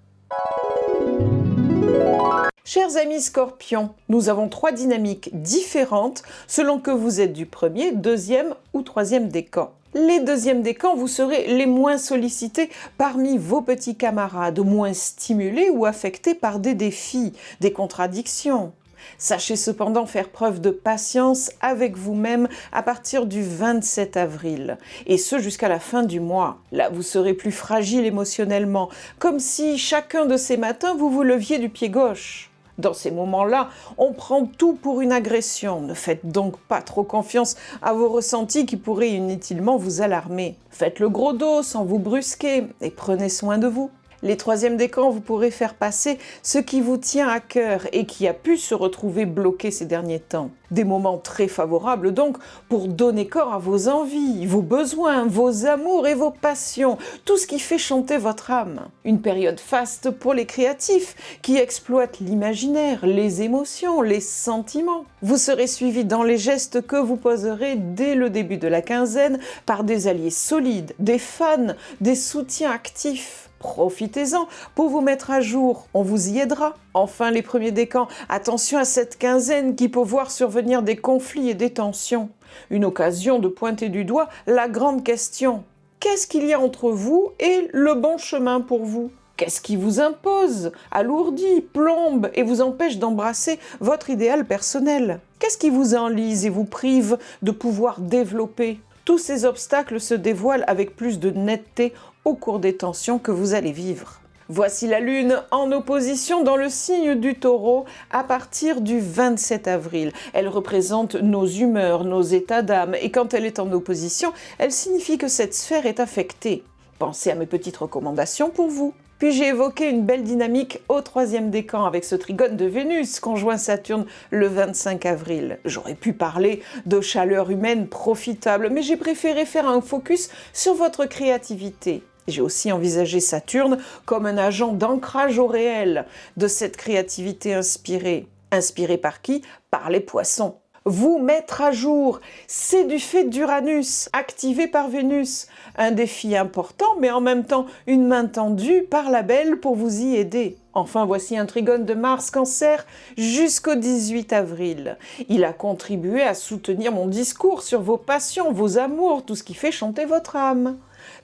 [SPEAKER 1] Chers amis Scorpions, nous avons 3 dynamiques différentes selon que vous êtes du premier, deuxième ou troisième décan. Les deuxièmes décans, vous serez les moins sollicités parmi vos petits camarades, moins stimulés ou affectés par des défis, des contradictions. Sachez cependant faire preuve de patience avec vous-même à partir du 27 avril, et ce jusqu'à la fin du mois. Là, vous serez plus fragile émotionnellement, comme si chacun de ces matins vous vous leviez du pied gauche. Dans ces moments-là, on prend tout pour une agression. Ne faites donc pas trop confiance à vos ressentis qui pourraient inutilement vous alarmer. Faites le gros dos sans vous brusquer et prenez soin de vous. Les troisièmes décans, vous pourrez faire passer ce qui vous tient à cœur et qui a pu se retrouver bloqué ces derniers temps. Des moments très favorables donc pour donner corps à vos envies, vos besoins, vos amours et vos passions, tout ce qui fait chanter votre âme. Une période faste pour les créatifs qui exploitent l'imaginaire, les émotions, les sentiments. Vous serez suivi dans les gestes que vous poserez dès le début de la quinzaine par des alliés solides, des fans, des soutiens actifs. Profitez-en pour vous mettre à jour, on vous y aidera. Enfin, les premiers décans, attention à cette quinzaine qui peut voir survenir des conflits et des tensions. Une occasion de pointer du doigt la grande question. Qu'est-ce qu'il y a entre vous et le bon chemin pour vous ? Qu'est-ce qui vous impose, alourdit, plombe et vous empêche d'embrasser votre idéal personnel ? Qu'est-ce qui vous enlise et vous prive de pouvoir développer ? Tous ces obstacles se dévoilent avec plus de netteté au cours des tensions que vous allez vivre. Voici la Lune en opposition dans le signe du Taureau à partir du 27 avril. Elle représente nos humeurs, nos états d'âme et quand elle est en opposition, elle signifie que cette sphère est affectée. Pensez à mes petites recommandations pour vous. Puis j'ai évoqué une belle dynamique au troisième décan avec ce trigone de Vénus conjoint Saturne le 25 avril. J'aurais pu parler de chaleur humaine profitable, mais j'ai préféré faire un focus sur votre créativité. J'ai aussi envisagé Saturne comme un agent d'ancrage au réel de cette créativité inspirée. Inspirée par qui ? Par les poissons. Vous mettre à jour, c'est du fait d'Uranus, activé par Vénus. Un défi important, mais en même temps une main tendue par la belle pour vous y aider. Enfin, voici un trigone de Mars Cancer jusqu'au 18 avril. Il a contribué à soutenir mon discours sur vos passions, vos amours, tout ce qui fait chanter votre âme.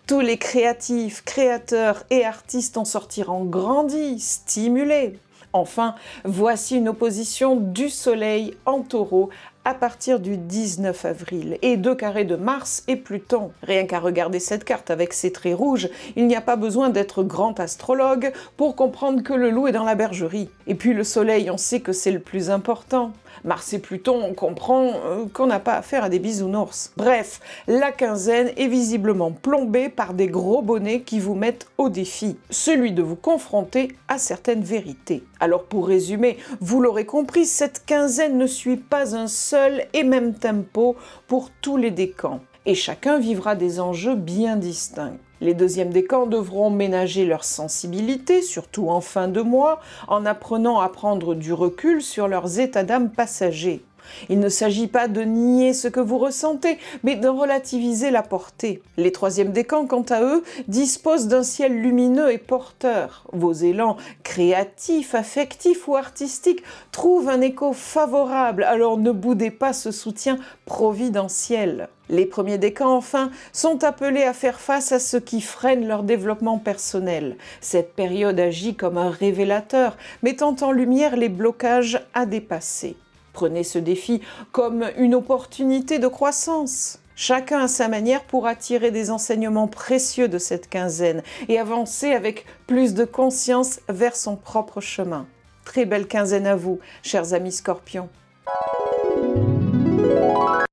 [SPEAKER 1] Tous les créatifs, créateurs et artistes en sortiront grandis, stimulés. Enfin, voici une opposition du Soleil en Taureau à partir du 19 avril et 2 carrés de Mars et Pluton. Rien qu'à regarder cette carte avec ses traits rouges, il n'y a pas besoin d'être grand astrologue pour comprendre que le loup est dans la bergerie. Et puis le Soleil, on sait que c'est le plus important. Mars et Pluton, on comprend qu'on n'a pas affaire à des bisounours. Bref, la quinzaine est visiblement plombée par des gros bonnets qui vous mettent au défi, celui de vous confronter à certaines vérités. Alors pour résumer, vous l'aurez compris, cette quinzaine ne suit pas un seul et même tempo pour tous les décans, et chacun vivra des enjeux bien distincts. Les deuxièmes décans devront ménager leur sensibilité, surtout en fin de mois, en apprenant à prendre du recul sur leurs états d'âme passagers. Il ne s'agit pas de nier ce que vous ressentez, mais de relativiser la portée. Les troisièmes décans, quant à eux, disposent d'un ciel lumineux et porteur. Vos élans créatifs, affectifs ou artistiques trouvent un écho favorable, alors ne boudez pas ce soutien providentiel. Les premiers décans, enfin, sont appelés à faire face à ce qui freine leur développement personnel. Cette période agit comme un révélateur, mettant en lumière les blocages à dépasser. Prenez ce défi comme une opportunité de croissance. Chacun à sa manière pourra tirer des enseignements précieux de cette quinzaine et avancer avec plus de conscience vers son propre chemin. Très belle quinzaine à vous, chers amis Scorpions.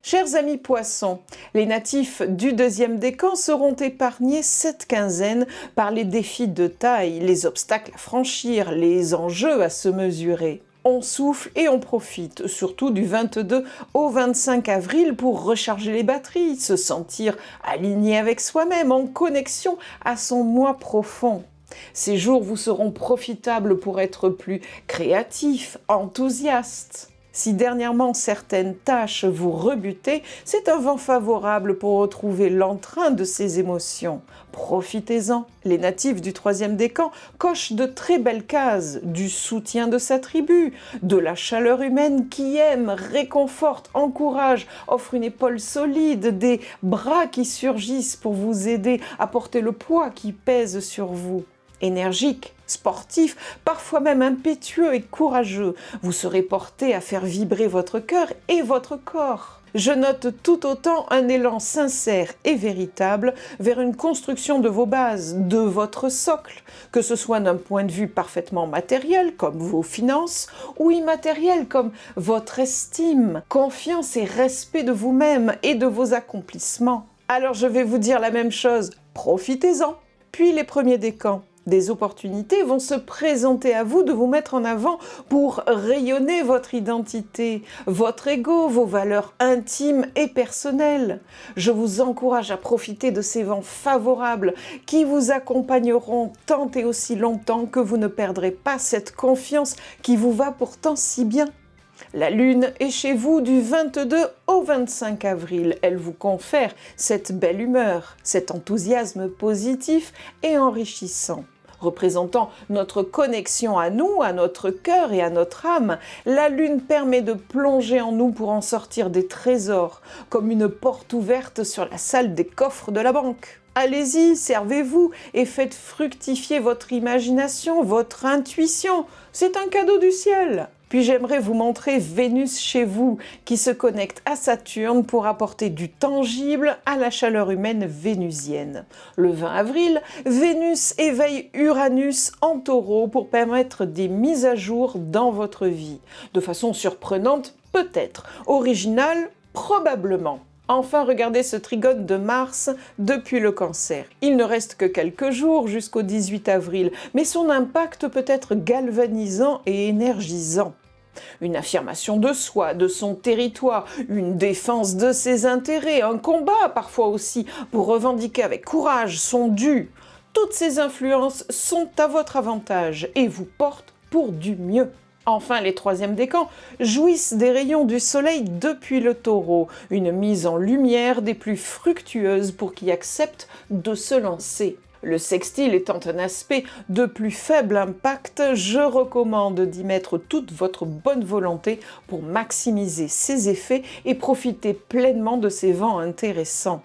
[SPEAKER 1] Chers amis Poissons, les natifs du deuxième décan seront épargnés cette quinzaine par les défis de taille, les obstacles à franchir, les enjeux à se mesurer. On souffle et on profite, surtout du 22 au 25 avril pour recharger les batteries, se sentir aligné avec soi-même, en connexion à son moi profond. Ces jours vous seront profitables pour être plus créatifs, enthousiastes. Si dernièrement certaines tâches vous rebutaient, c'est un vent favorable pour retrouver l'entrain de ces émotions. Profitez-en. Les natifs du troisième décan cochent de très belles cases, du soutien de sa tribu, de la chaleur humaine qui aime, réconforte, encourage, offre une épaule solide, des bras qui surgissent pour vous aider à porter le poids qui pèse sur vous. Énergique, sportif, parfois même impétueux et courageux, vous serez porté à faire vibrer votre cœur et votre corps. Je note tout autant un élan sincère et véritable vers une construction de vos bases, de votre socle, que ce soit d'un point de vue parfaitement matériel, comme vos finances, ou immatériel, comme votre estime, confiance et respect de vous-même et de vos accomplissements. Alors je vais vous dire la même chose, profitez-en. Puis les premiers décans. Des opportunités vont se présenter à vous de vous mettre en avant pour rayonner votre identité, votre ego, vos valeurs intimes et personnelles. Je vous encourage à profiter de ces vents favorables qui vous accompagneront tant et aussi longtemps que vous ne perdrez pas cette confiance qui vous va pourtant si bien. La Lune est chez vous du 22 au 25 avril. Elle vous confère cette belle humeur, cet enthousiasme positif et enrichissant. Représentant notre connexion à nous, à notre cœur et à notre âme, la Lune permet de plonger en nous pour en sortir des trésors, comme une porte ouverte sur la salle des coffres de la banque. Allez-y, servez-vous et faites fructifier votre imagination, votre intuition. C'est un cadeau du ciel. Puis j'aimerais vous montrer Vénus chez vous, qui se connecte à Saturne pour apporter du tangible à la chaleur humaine vénusienne. Le 20 avril, Vénus éveille Uranus en Taureau pour permettre des mises à jour dans votre vie. De façon surprenante, peut-être. Originale, probablement. Enfin, regardez ce trigone de Mars depuis le Cancer. Il ne reste que quelques jours jusqu'au 18 avril, mais son impact peut être galvanisant et énergisant. Une affirmation de soi, de son territoire, une défense de ses intérêts, un combat parfois aussi pour revendiquer avec courage son dû. Toutes ces influences sont à votre avantage et vous portent pour du mieux. Enfin, les troisièmes décans jouissent des rayons du soleil depuis le Taureau, une mise en lumière des plus fructueuses pour qui acceptent de se lancer. Le sextile étant un aspect de plus faible impact, je recommande d'y mettre toute votre bonne volonté pour maximiser ses effets et profiter pleinement de ces vents intéressants.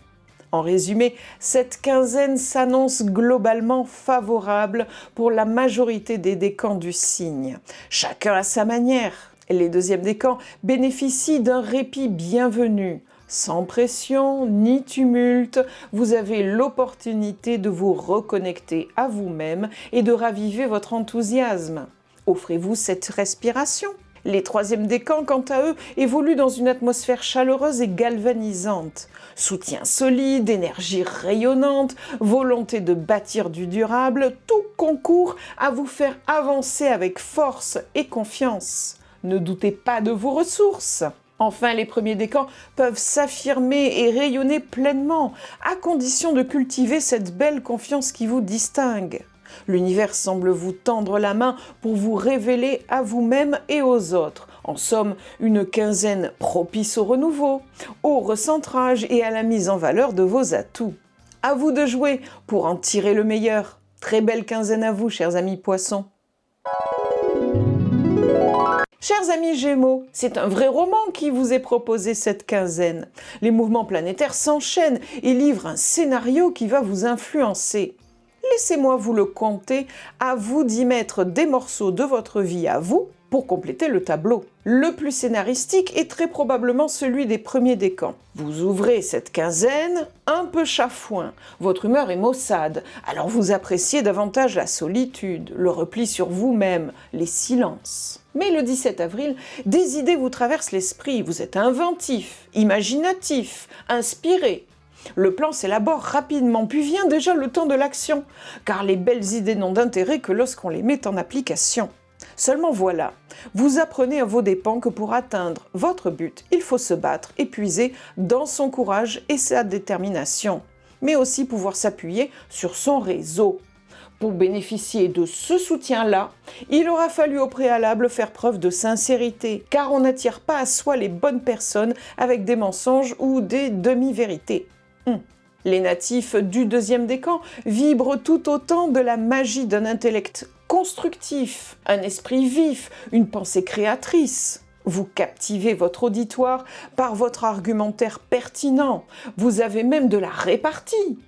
[SPEAKER 1] En résumé, cette quinzaine s'annonce globalement favorable pour la majorité des décans du signe. Chacun à sa manière. Les deuxièmes décans bénéficient d'un répit bienvenu. Sans pression ni tumulte, vous avez l'opportunité de vous reconnecter à vous-même et de raviver votre enthousiasme. Offrez-vous cette respiration. Les troisièmes décans, quant à eux, évoluent dans une atmosphère chaleureuse et galvanisante. Soutien solide, énergie rayonnante, volonté de bâtir du durable, tout concourt à vous faire avancer avec force et confiance. Ne doutez pas de vos ressources. Enfin, les premiers décans peuvent s'affirmer et rayonner pleinement, à condition de cultiver cette belle confiance qui vous distingue. L'univers semble vous tendre la main pour vous révéler à vous-même et aux autres. En somme, une quinzaine propice au renouveau, au recentrage et à la mise en valeur de vos atouts. À vous de jouer pour en tirer le meilleur. Très belle quinzaine à vous, chers amis Poissons. Chers amis Gémeaux, c'est un vrai roman qui vous est proposé cette quinzaine. Les mouvements planétaires s'enchaînent et livrent un scénario qui va vous influencer. Laissez-moi vous le conter, à vous d'y mettre des morceaux de votre vie à vous pour compléter le tableau. Le plus scénaristique est très probablement celui des premiers décans. Vous ouvrez cette quinzaine un peu chafouin, votre humeur est maussade, alors vous appréciez davantage la solitude, le repli sur vous-même, les silences. Mais le 17 avril, des idées vous traversent l'esprit, vous êtes inventif, imaginatif, inspiré. Le plan s'élabore rapidement, puis vient déjà le temps de l'action, car les belles idées n'ont d'intérêt que lorsqu'on les met en application. Seulement voilà, vous apprenez à vos dépens que pour atteindre votre but, il faut se battre et puiser dans son courage et sa détermination, mais aussi pouvoir s'appuyer sur son réseau. Pour bénéficier de ce soutien-là, il aura fallu au préalable faire preuve de sincérité, car on n'attire pas à soi les bonnes personnes avec des mensonges ou des demi-vérités. Les natifs du deuxième décan vibrent tout autant de la magie d'un intellect constructif, un esprit vif, une pensée créatrice. Vous captivez votre auditoire par votre argumentaire pertinent, vous avez même de la répartie.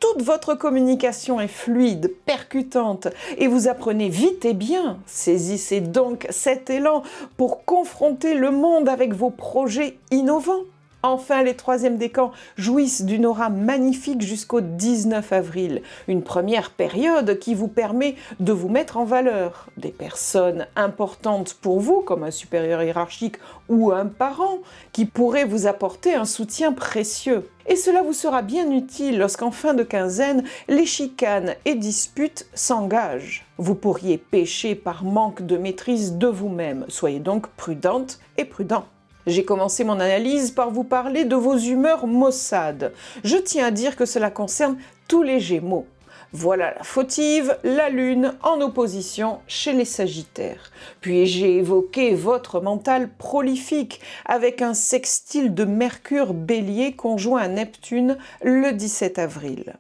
[SPEAKER 1] toute votre communication est fluide, percutante et vous apprenez vite et bien. Saisissez donc cet élan pour confronter le monde avec vos projets innovants. Enfin, les troisièmes décans jouissent d'une aura magnifique jusqu'au 19 avril, une première période qui vous permet de vous mettre en valeur. Des personnes importantes pour vous, comme un supérieur hiérarchique ou un parent, qui pourraient vous apporter un soutien précieux. Et cela vous sera bien utile lorsqu'en fin de quinzaine, les chicanes et disputes s'engagent. Vous pourriez pécher par manque de maîtrise de vous-même. Soyez donc prudente et prudent. J'ai commencé mon analyse par vous parler de vos humeurs maussades. Je tiens à dire que cela concerne tous les Gémeaux. Voilà la fautive, la lune en opposition chez les Sagittaires. Puis j'ai évoqué votre mental prolifique avec un sextile de Mercure Bélier conjoint à Neptune le 17 avril.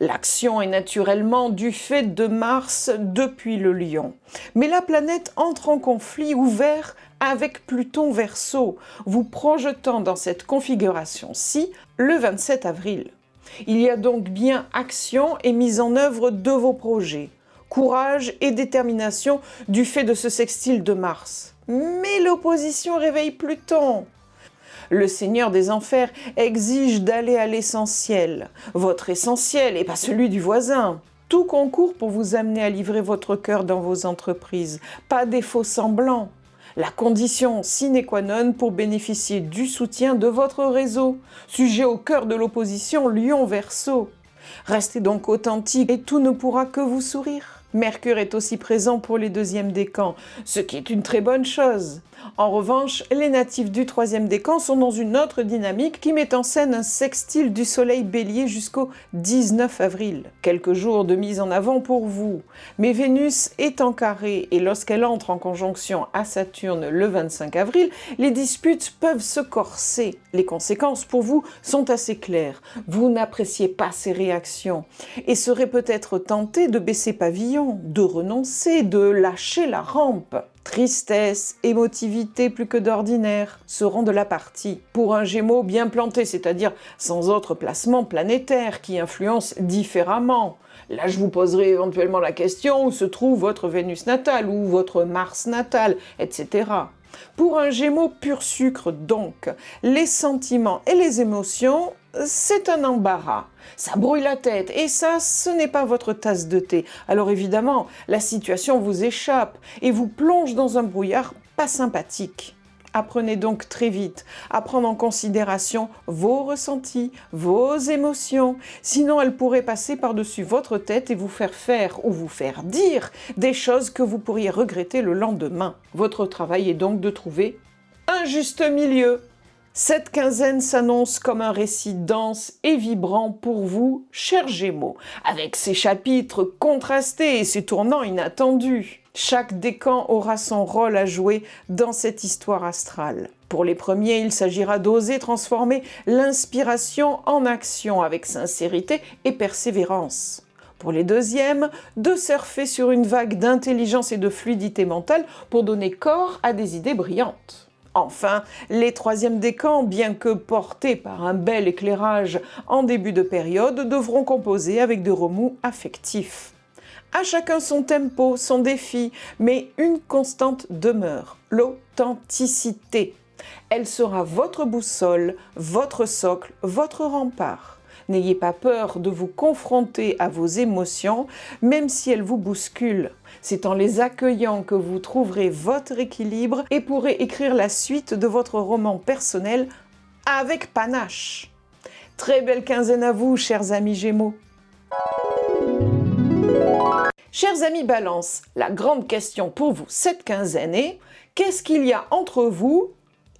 [SPEAKER 1] L'action est naturellement du fait de Mars depuis le Lion. Mais la planète entre en conflit ouvert avec Pluton Verseau, vous projetant dans cette configuration-ci le 27 avril. Il y a donc bien action et mise en œuvre de vos projets, courage et détermination du fait de ce sextile de Mars. Mais l'opposition réveille Pluton. Le Seigneur des Enfers exige d'aller à l'essentiel, votre essentiel et pas celui du voisin. Tout concourt pour vous amener à livrer votre cœur dans vos entreprises, pas des faux semblants. La condition sine qua non pour bénéficier du soutien de votre réseau. Sujet au cœur de l'opposition Lion-Verseau. Restez donc authentique et tout ne pourra que vous sourire. Mercure est aussi présent pour les deuxièmes décans, ce qui est une très bonne chose. En revanche, les natifs du troisième décan sont dans une autre dynamique qui met en scène un sextile du soleil bélier jusqu'au 19 avril. Quelques jours de mise en avant pour vous. Mais Vénus est en carré et lorsqu'elle entre en conjonction à Saturne le 25 avril, les disputes peuvent se corser. Les conséquences pour vous sont assez claires. Vous n'appréciez pas ces réactions et serez peut-être tenté de baisser pavillon, de renoncer, de lâcher la rampe. Tristesse, émotivité plus que d'ordinaire seront de la partie. Pour un Gémeaux bien planté, c'est-à-dire sans autre placement planétaire qui influence différemment. Là, je vous poserai éventuellement la question où se trouve votre Vénus natale ou votre Mars natal, etc. Pour un Gémeaux pur sucre donc, les sentiments et les émotions, c'est un embarras. Ça brouille la tête et ça, ce n'est pas votre tasse de thé. Alors évidemment, la situation vous échappe et vous plonge dans un brouillard pas sympathique. Apprenez donc très vite à prendre en considération vos ressentis, vos émotions. Sinon, elles pourraient passer par-dessus votre tête et vous faire ou vous faire dire des choses que vous pourriez regretter le lendemain. Votre travail est donc de trouver un juste milieu. Cette quinzaine s'annonce comme un récit dense et vibrant pour vous, chers Gémeaux, avec ses chapitres contrastés et ses tournants inattendus. Chaque décan aura son rôle à jouer dans cette histoire astrale. Pour les premiers, il s'agira d'oser transformer l'inspiration en action avec sincérité et persévérance. Pour les deuxièmes, de surfer sur une vague d'intelligence et de fluidité mentale pour donner corps à des idées brillantes. Enfin, les troisièmes décans, bien que portés par un bel éclairage en début de période, devront composer avec des remous affectifs. À chacun son tempo, son défi, mais une constante demeure, l'authenticité. Elle sera votre boussole, votre socle, votre rempart. N'ayez pas peur de vous confronter à vos émotions, même si elles vous bousculent. C'est en les accueillant que vous trouverez votre équilibre et pourrez écrire la suite de votre roman personnel avec panache. Très belle quinzaine à vous, chers amis Gémeaux. Chers amis Balance, la grande question pour vous cette quinzaine est: qu'est-ce qu'il y a entre vous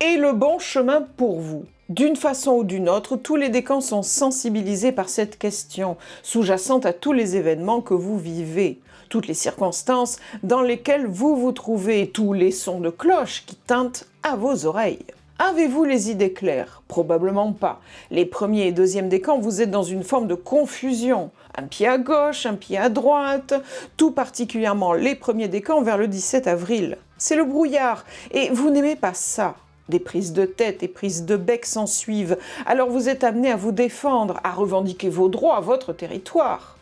[SPEAKER 1] et le bon chemin pour vous? D'une façon ou d'une autre, tous les décans sont sensibilisés par cette question, sous-jacente à tous les événements que vous vivez, toutes les circonstances dans lesquelles vous vous trouvez, tous les sons de cloche qui tintent à vos oreilles. Avez-vous les idées claires? Probablement pas. Les premiers et deuxièmes décans, vous êtes dans une forme de confusion. Un pied à gauche, un pied à droite, tout particulièrement les premiers décans vers le 17 avril. C'est le brouillard, et vous n'aimez pas ça. Des prises de tête et prises de bec s'en suivent, alors vous êtes amené à vous défendre, à revendiquer vos droits, votre territoire.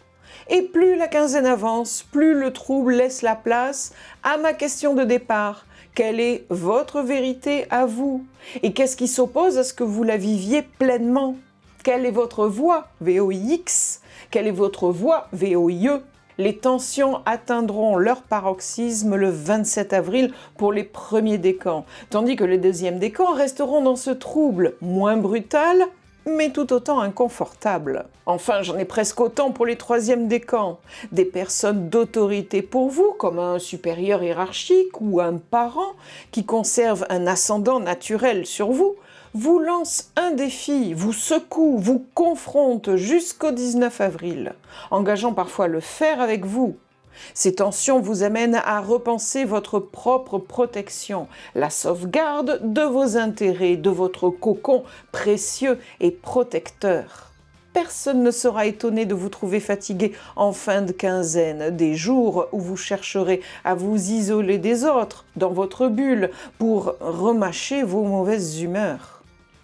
[SPEAKER 1] Et plus la quinzaine avance, plus le trouble laisse la place à ma question de départ. Quelle est votre vérité à vous? Et qu'est-ce qui s'oppose à ce que vous la viviez pleinement? Quelle est votre voix, VOIX? Quelle est votre voix, VOIE? Les tensions atteindront leur paroxysme le 27 avril pour les premiers décans, tandis que les deuxièmes décans resteront dans ce trouble, moins brutal, mais tout autant inconfortable. Enfin, j'en ai presque autant pour les troisièmes décans. Des personnes d'autorité pour vous, comme un supérieur hiérarchique ou un parent qui conserve un ascendant naturel sur vous, vous lance un défi, vous secoue, vous confronte jusqu'au 19 avril, engageant parfois le faire avec vous. Ces tensions vous amènent à repenser votre propre protection, la sauvegarde de vos intérêts, de votre cocon précieux et protecteur. Personne ne sera étonné de vous trouver fatigué en fin de quinzaine, des jours où vous chercherez à vous isoler des autres, dans votre bulle, pour remâcher vos mauvaises humeurs.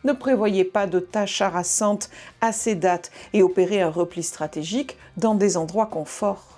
[SPEAKER 1] Ne prévoyez pas de tâches harassantes à ces dates et opérez un repli stratégique dans des endroits confort.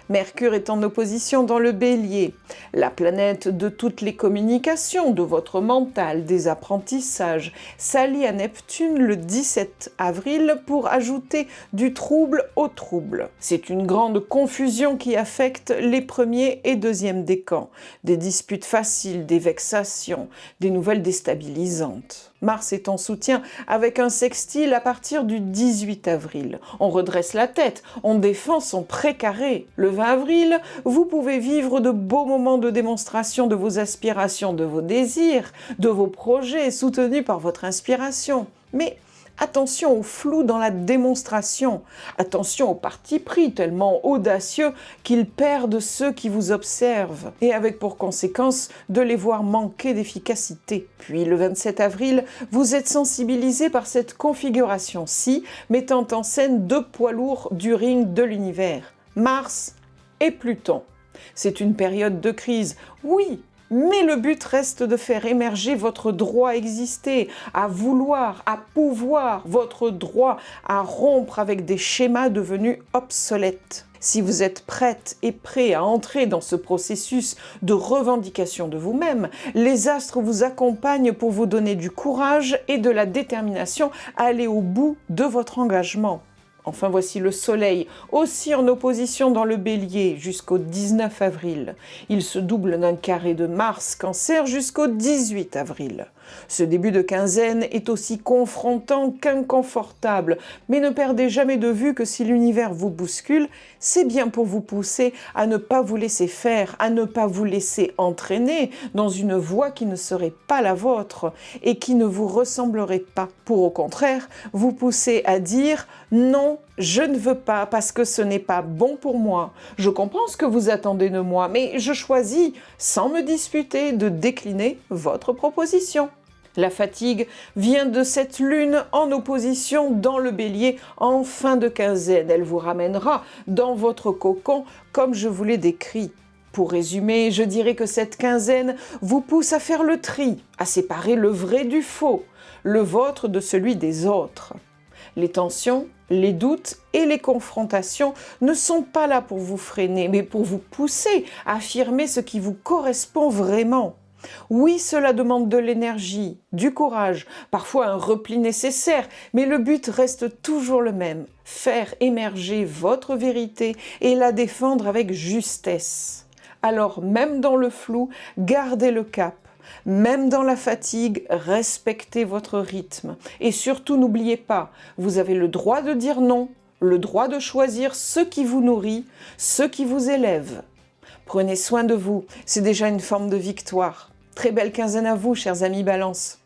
[SPEAKER 1] Mercure est en opposition dans le Bélier, la planète de toutes les communications, de votre mental, des apprentissages, s'allie à Neptune le 17 avril pour ajouter du trouble au trouble. C'est une grande confusion qui affecte les premiers et deuxièmes décans, des disputes faciles, des vexations, des nouvelles déstabilisantes. Mars est en soutien avec un sextile à partir du 18 avril. On redresse la tête, on défend son précaré. Le 20 avril, vous pouvez vivre de beaux moments de démonstration de vos aspirations, de vos désirs, de vos projets soutenus par votre inspiration. Mais attention au flou dans la démonstration, attention au parti pris tellement audacieux qu'ils perdent ceux qui vous observent, et avec pour conséquence de les voir manquer d'efficacité. Puis le 27 avril, vous êtes sensibilisé par cette configuration-ci, mettant en scène deux poids lourds du ring de l'univers, Mars et Pluton. C'est une période de crise, oui, mais le but reste de faire émerger votre droit à exister, à vouloir, à pouvoir, votre droit à rompre avec des schémas devenus obsolètes. Si vous êtes prête et prêt à entrer dans ce processus de revendication de vous-même, les astres vous accompagnent pour vous donner du courage et de la détermination à aller au bout de votre engagement. Enfin, voici le Soleil, aussi en opposition dans le Bélier jusqu'au 19 avril. Il se double d'un carré de Mars, Cancer, jusqu'au 18 avril. Ce début de quinzaine est aussi confrontant qu'inconfortable, mais ne perdez jamais de vue que si l'univers vous bouscule, c'est bien pour vous pousser à ne pas vous laisser faire, à ne pas vous laisser entraîner dans une voie qui ne serait pas la vôtre et qui ne vous ressemblerait pas. Pour au contraire, vous pousser à dire « Non, je ne veux pas parce que ce n'est pas bon pour moi. Je comprends ce que vous attendez de moi, mais je choisis, sans me disputer, de décliner votre proposition. » La fatigue vient de cette lune en opposition dans le Bélier en fin de quinzaine. Elle vous ramènera dans votre cocon comme je vous l'ai décrit. Pour résumer, je dirais que cette quinzaine vous pousse à faire le tri, à séparer le vrai du faux, le vôtre de celui des autres. Les tensions, les doutes et les confrontations ne sont pas là pour vous freiner, mais pour vous pousser à affirmer ce qui vous correspond vraiment. Oui, cela demande de l'énergie, du courage, parfois un repli nécessaire, mais le but reste toujours le même, faire émerger votre vérité et la défendre avec justesse. Alors, même dans le flou, gardez le cap. Même dans la fatigue, respectez votre rythme. Et surtout, n'oubliez pas, vous avez le droit de dire non, le droit de choisir ce qui vous nourrit, ce qui vous élève. Prenez soin de vous, c'est déjà une forme de victoire. Très belle quinzaine à vous, chers amis Balance.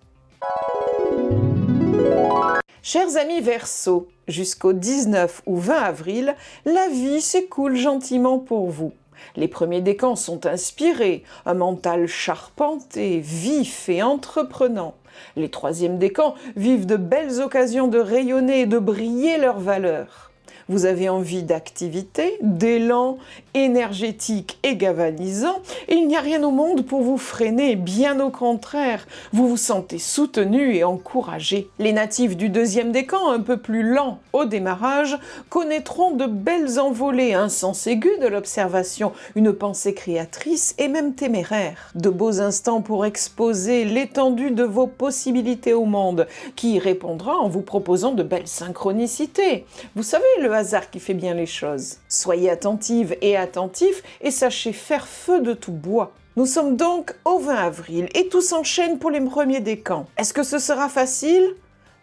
[SPEAKER 1] Chers amis Verseau, jusqu'au 19 ou 20 avril, la vie s'écoule gentiment pour vous. Les premiers décans sont inspirés, un mental charpenté, vif et entreprenant. Les troisièmes décans vivent de belles occasions de rayonner et de briller leurs valeurs. Vous avez envie d'activité, d'élan énergétique et galvanisant, et il n'y a rien au monde pour vous freiner, bien au contraire. Vous vous sentez soutenu et encouragé. Les natifs du deuxième décan, un peu plus lents au démarrage, connaîtront de belles envolées, un sens aigu de l'observation, une pensée créatrice et même téméraire. De beaux instants pour exposer l'étendue de vos possibilités au monde, qui y répondra en vous proposant de belles synchronicités. Vous savez, le hasard qui fait bien les choses. Soyez attentive et attentif et sachez faire feu de tout bois. Nous sommes donc au 20 avril et tout s'enchaîne pour les premiers décans. Est-ce que ce sera facile?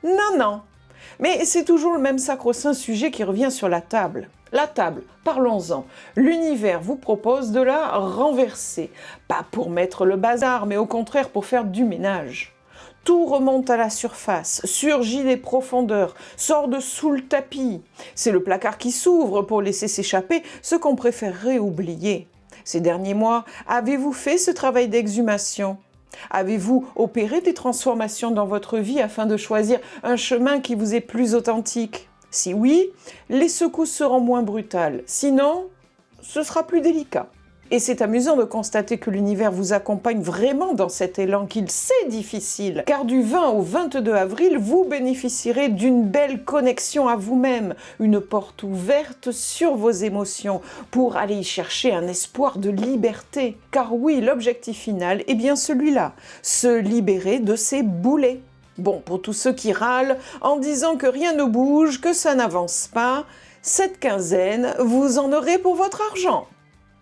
[SPEAKER 1] Non, non. Mais c'est toujours le même sacro-saint sujet qui revient sur la table. La table, parlons-en. L'univers vous propose de la renverser. Pas pour mettre le bazar, mais au contraire pour faire du ménage. Tout remonte à la surface, surgit des profondeurs, sort de sous le tapis. C'est le placard qui s'ouvre pour laisser s'échapper ce qu'on préférerait oublier. Ces derniers mois, avez-vous fait ce travail d'exhumation? Avez-vous opéré des transformations dans votre vie afin de choisir un chemin qui vous est plus authentique? Si oui, les secousses seront moins brutales. Sinon, ce sera plus délicat. Et c'est amusant de constater que l'univers vous accompagne vraiment dans cet élan qu'il sait difficile. Car du 20 au 22 avril, vous bénéficierez d'une belle connexion à vous-même, une porte ouverte sur vos émotions pour aller y chercher un espoir de liberté. Car oui, l'objectif final est bien celui-là, se libérer de ces boulets. Bon, pour tous ceux qui râlent en disant que rien ne bouge, que ça n'avance pas, cette quinzaine, vous en aurez pour votre argent.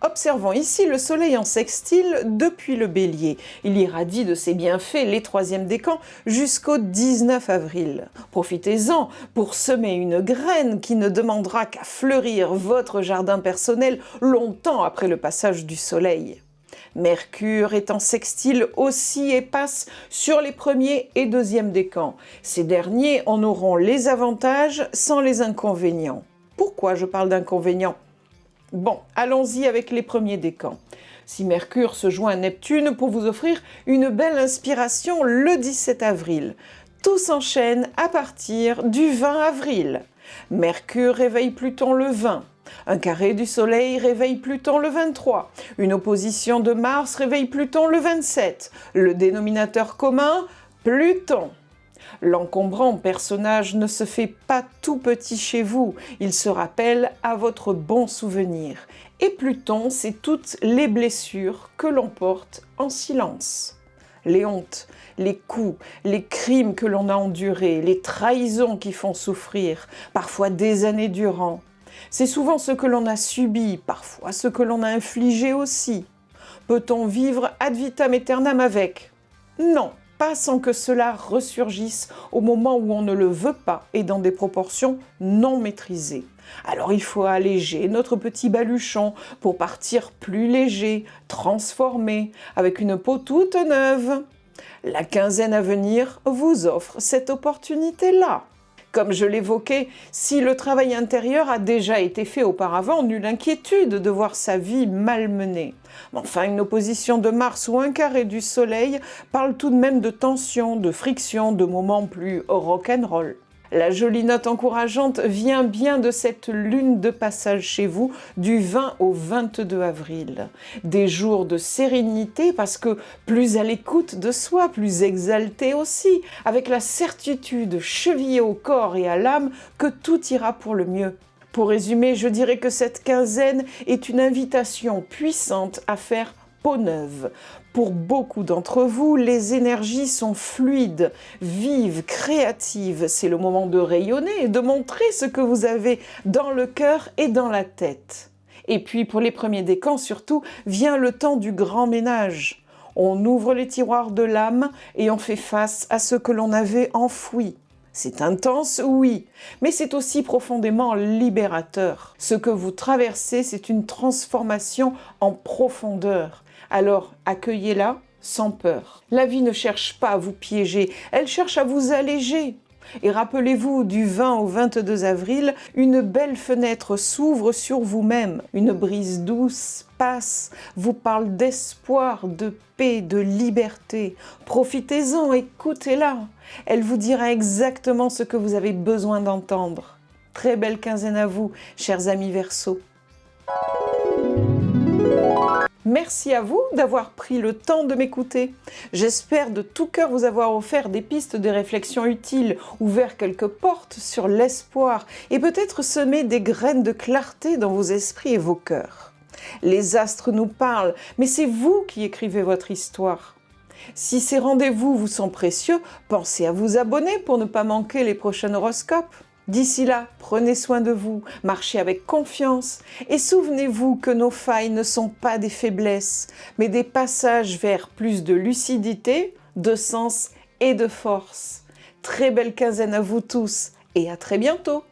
[SPEAKER 1] Observons ici le soleil en sextile depuis le bélier. Il irradie de ses bienfaits les troisièmes décans jusqu'au 19 avril. Profitez-en pour semer une graine qui ne demandera qu'à fleurir votre jardin personnel longtemps après le passage du soleil. Mercure est en sextile aussi et passe sur les premiers et deuxièmes décans. Ces derniers en auront les avantages sans les inconvénients. Pourquoi je parle d'inconvénients? Bon, allons-y avec les premiers décans. Si Mercure se joint à Neptune pour vous offrir une belle inspiration le 17 avril. Tout s'enchaîne à partir du 20 avril. Mercure réveille Pluton le 20. Un carré du Soleil réveille Pluton le 23. Une opposition de Mars réveille Pluton le 27. Le dénominateur commun, Pluton. L'encombrant personnage ne se fait pas tout petit chez vous, il se rappelle à votre bon souvenir. Et Pluton, c'est toutes les blessures que l'on porte en silence. Les hontes, les coups, les crimes que l'on a endurés, les trahisons qui font souffrir, parfois des années durant. C'est souvent ce que l'on a subi, parfois ce que l'on a infligé aussi. Peut-on vivre ad vitam aeternam avec? Non. Pas sans que cela ressurgisse au moment où on ne le veut pas et dans des proportions non maîtrisées. Alors il faut alléger notre petit baluchon pour partir plus léger, transformé, avec une peau toute neuve. La quinzaine à venir vous offre cette opportunité-là. Comme je l'évoquais, si le travail intérieur a déjà été fait auparavant, nulle inquiétude de voir sa vie malmenée. Enfin, une opposition de Mars ou un carré du Soleil parle tout de même de tension, de friction, de moments plus rock'n'roll. La jolie note encourageante vient bien de cette lune de passage chez vous du 20 au 22 avril. Des jours de sérénité parce que plus à l'écoute de soi, plus exalté aussi, avec la certitude chevillée au corps et à l'âme que tout ira pour le mieux. Pour résumer, je dirais que cette quinzaine est une invitation puissante à faire peau neuve. Pour beaucoup d'entre vous, les énergies sont fluides, vives, créatives. C'est le moment de rayonner et de montrer ce que vous avez dans le cœur et dans la tête. Et puis pour les premiers décans surtout, vient le temps du grand ménage. On ouvre les tiroirs de l'âme et on fait face à ce que l'on avait enfoui. C'est intense, oui, mais c'est aussi profondément libérateur. Ce que vous traversez, c'est une transformation en profondeur. Alors, accueillez-la sans peur. La vie ne cherche pas à vous piéger, elle cherche à vous alléger. Et rappelez-vous, du 20 au 22 avril, une belle fenêtre s'ouvre sur vous-même. Une brise douce passe, vous parle d'espoir, de paix, de liberté. Profitez-en, écoutez-la. Elle vous dira exactement ce que vous avez besoin d'entendre. Très belle quinzaine à vous, chers amis Verseau. Merci à vous d'avoir pris le temps de m'écouter. J'espère de tout cœur vous avoir offert des pistes de réflexion utiles, ouvert quelques portes sur l'espoir et peut-être semé des graines de clarté dans vos esprits et vos cœurs. Les astres nous parlent, mais c'est vous qui écrivez votre histoire. Si ces rendez-vous vous sont précieux, pensez à vous abonner pour ne pas manquer les prochains horoscopes. D'ici là, prenez soin de vous, marchez avec confiance et souvenez-vous que nos failles ne sont pas des faiblesses, mais des passages vers plus de lucidité, de sens et de force. Très belle quinzaine à vous tous et à très bientôt!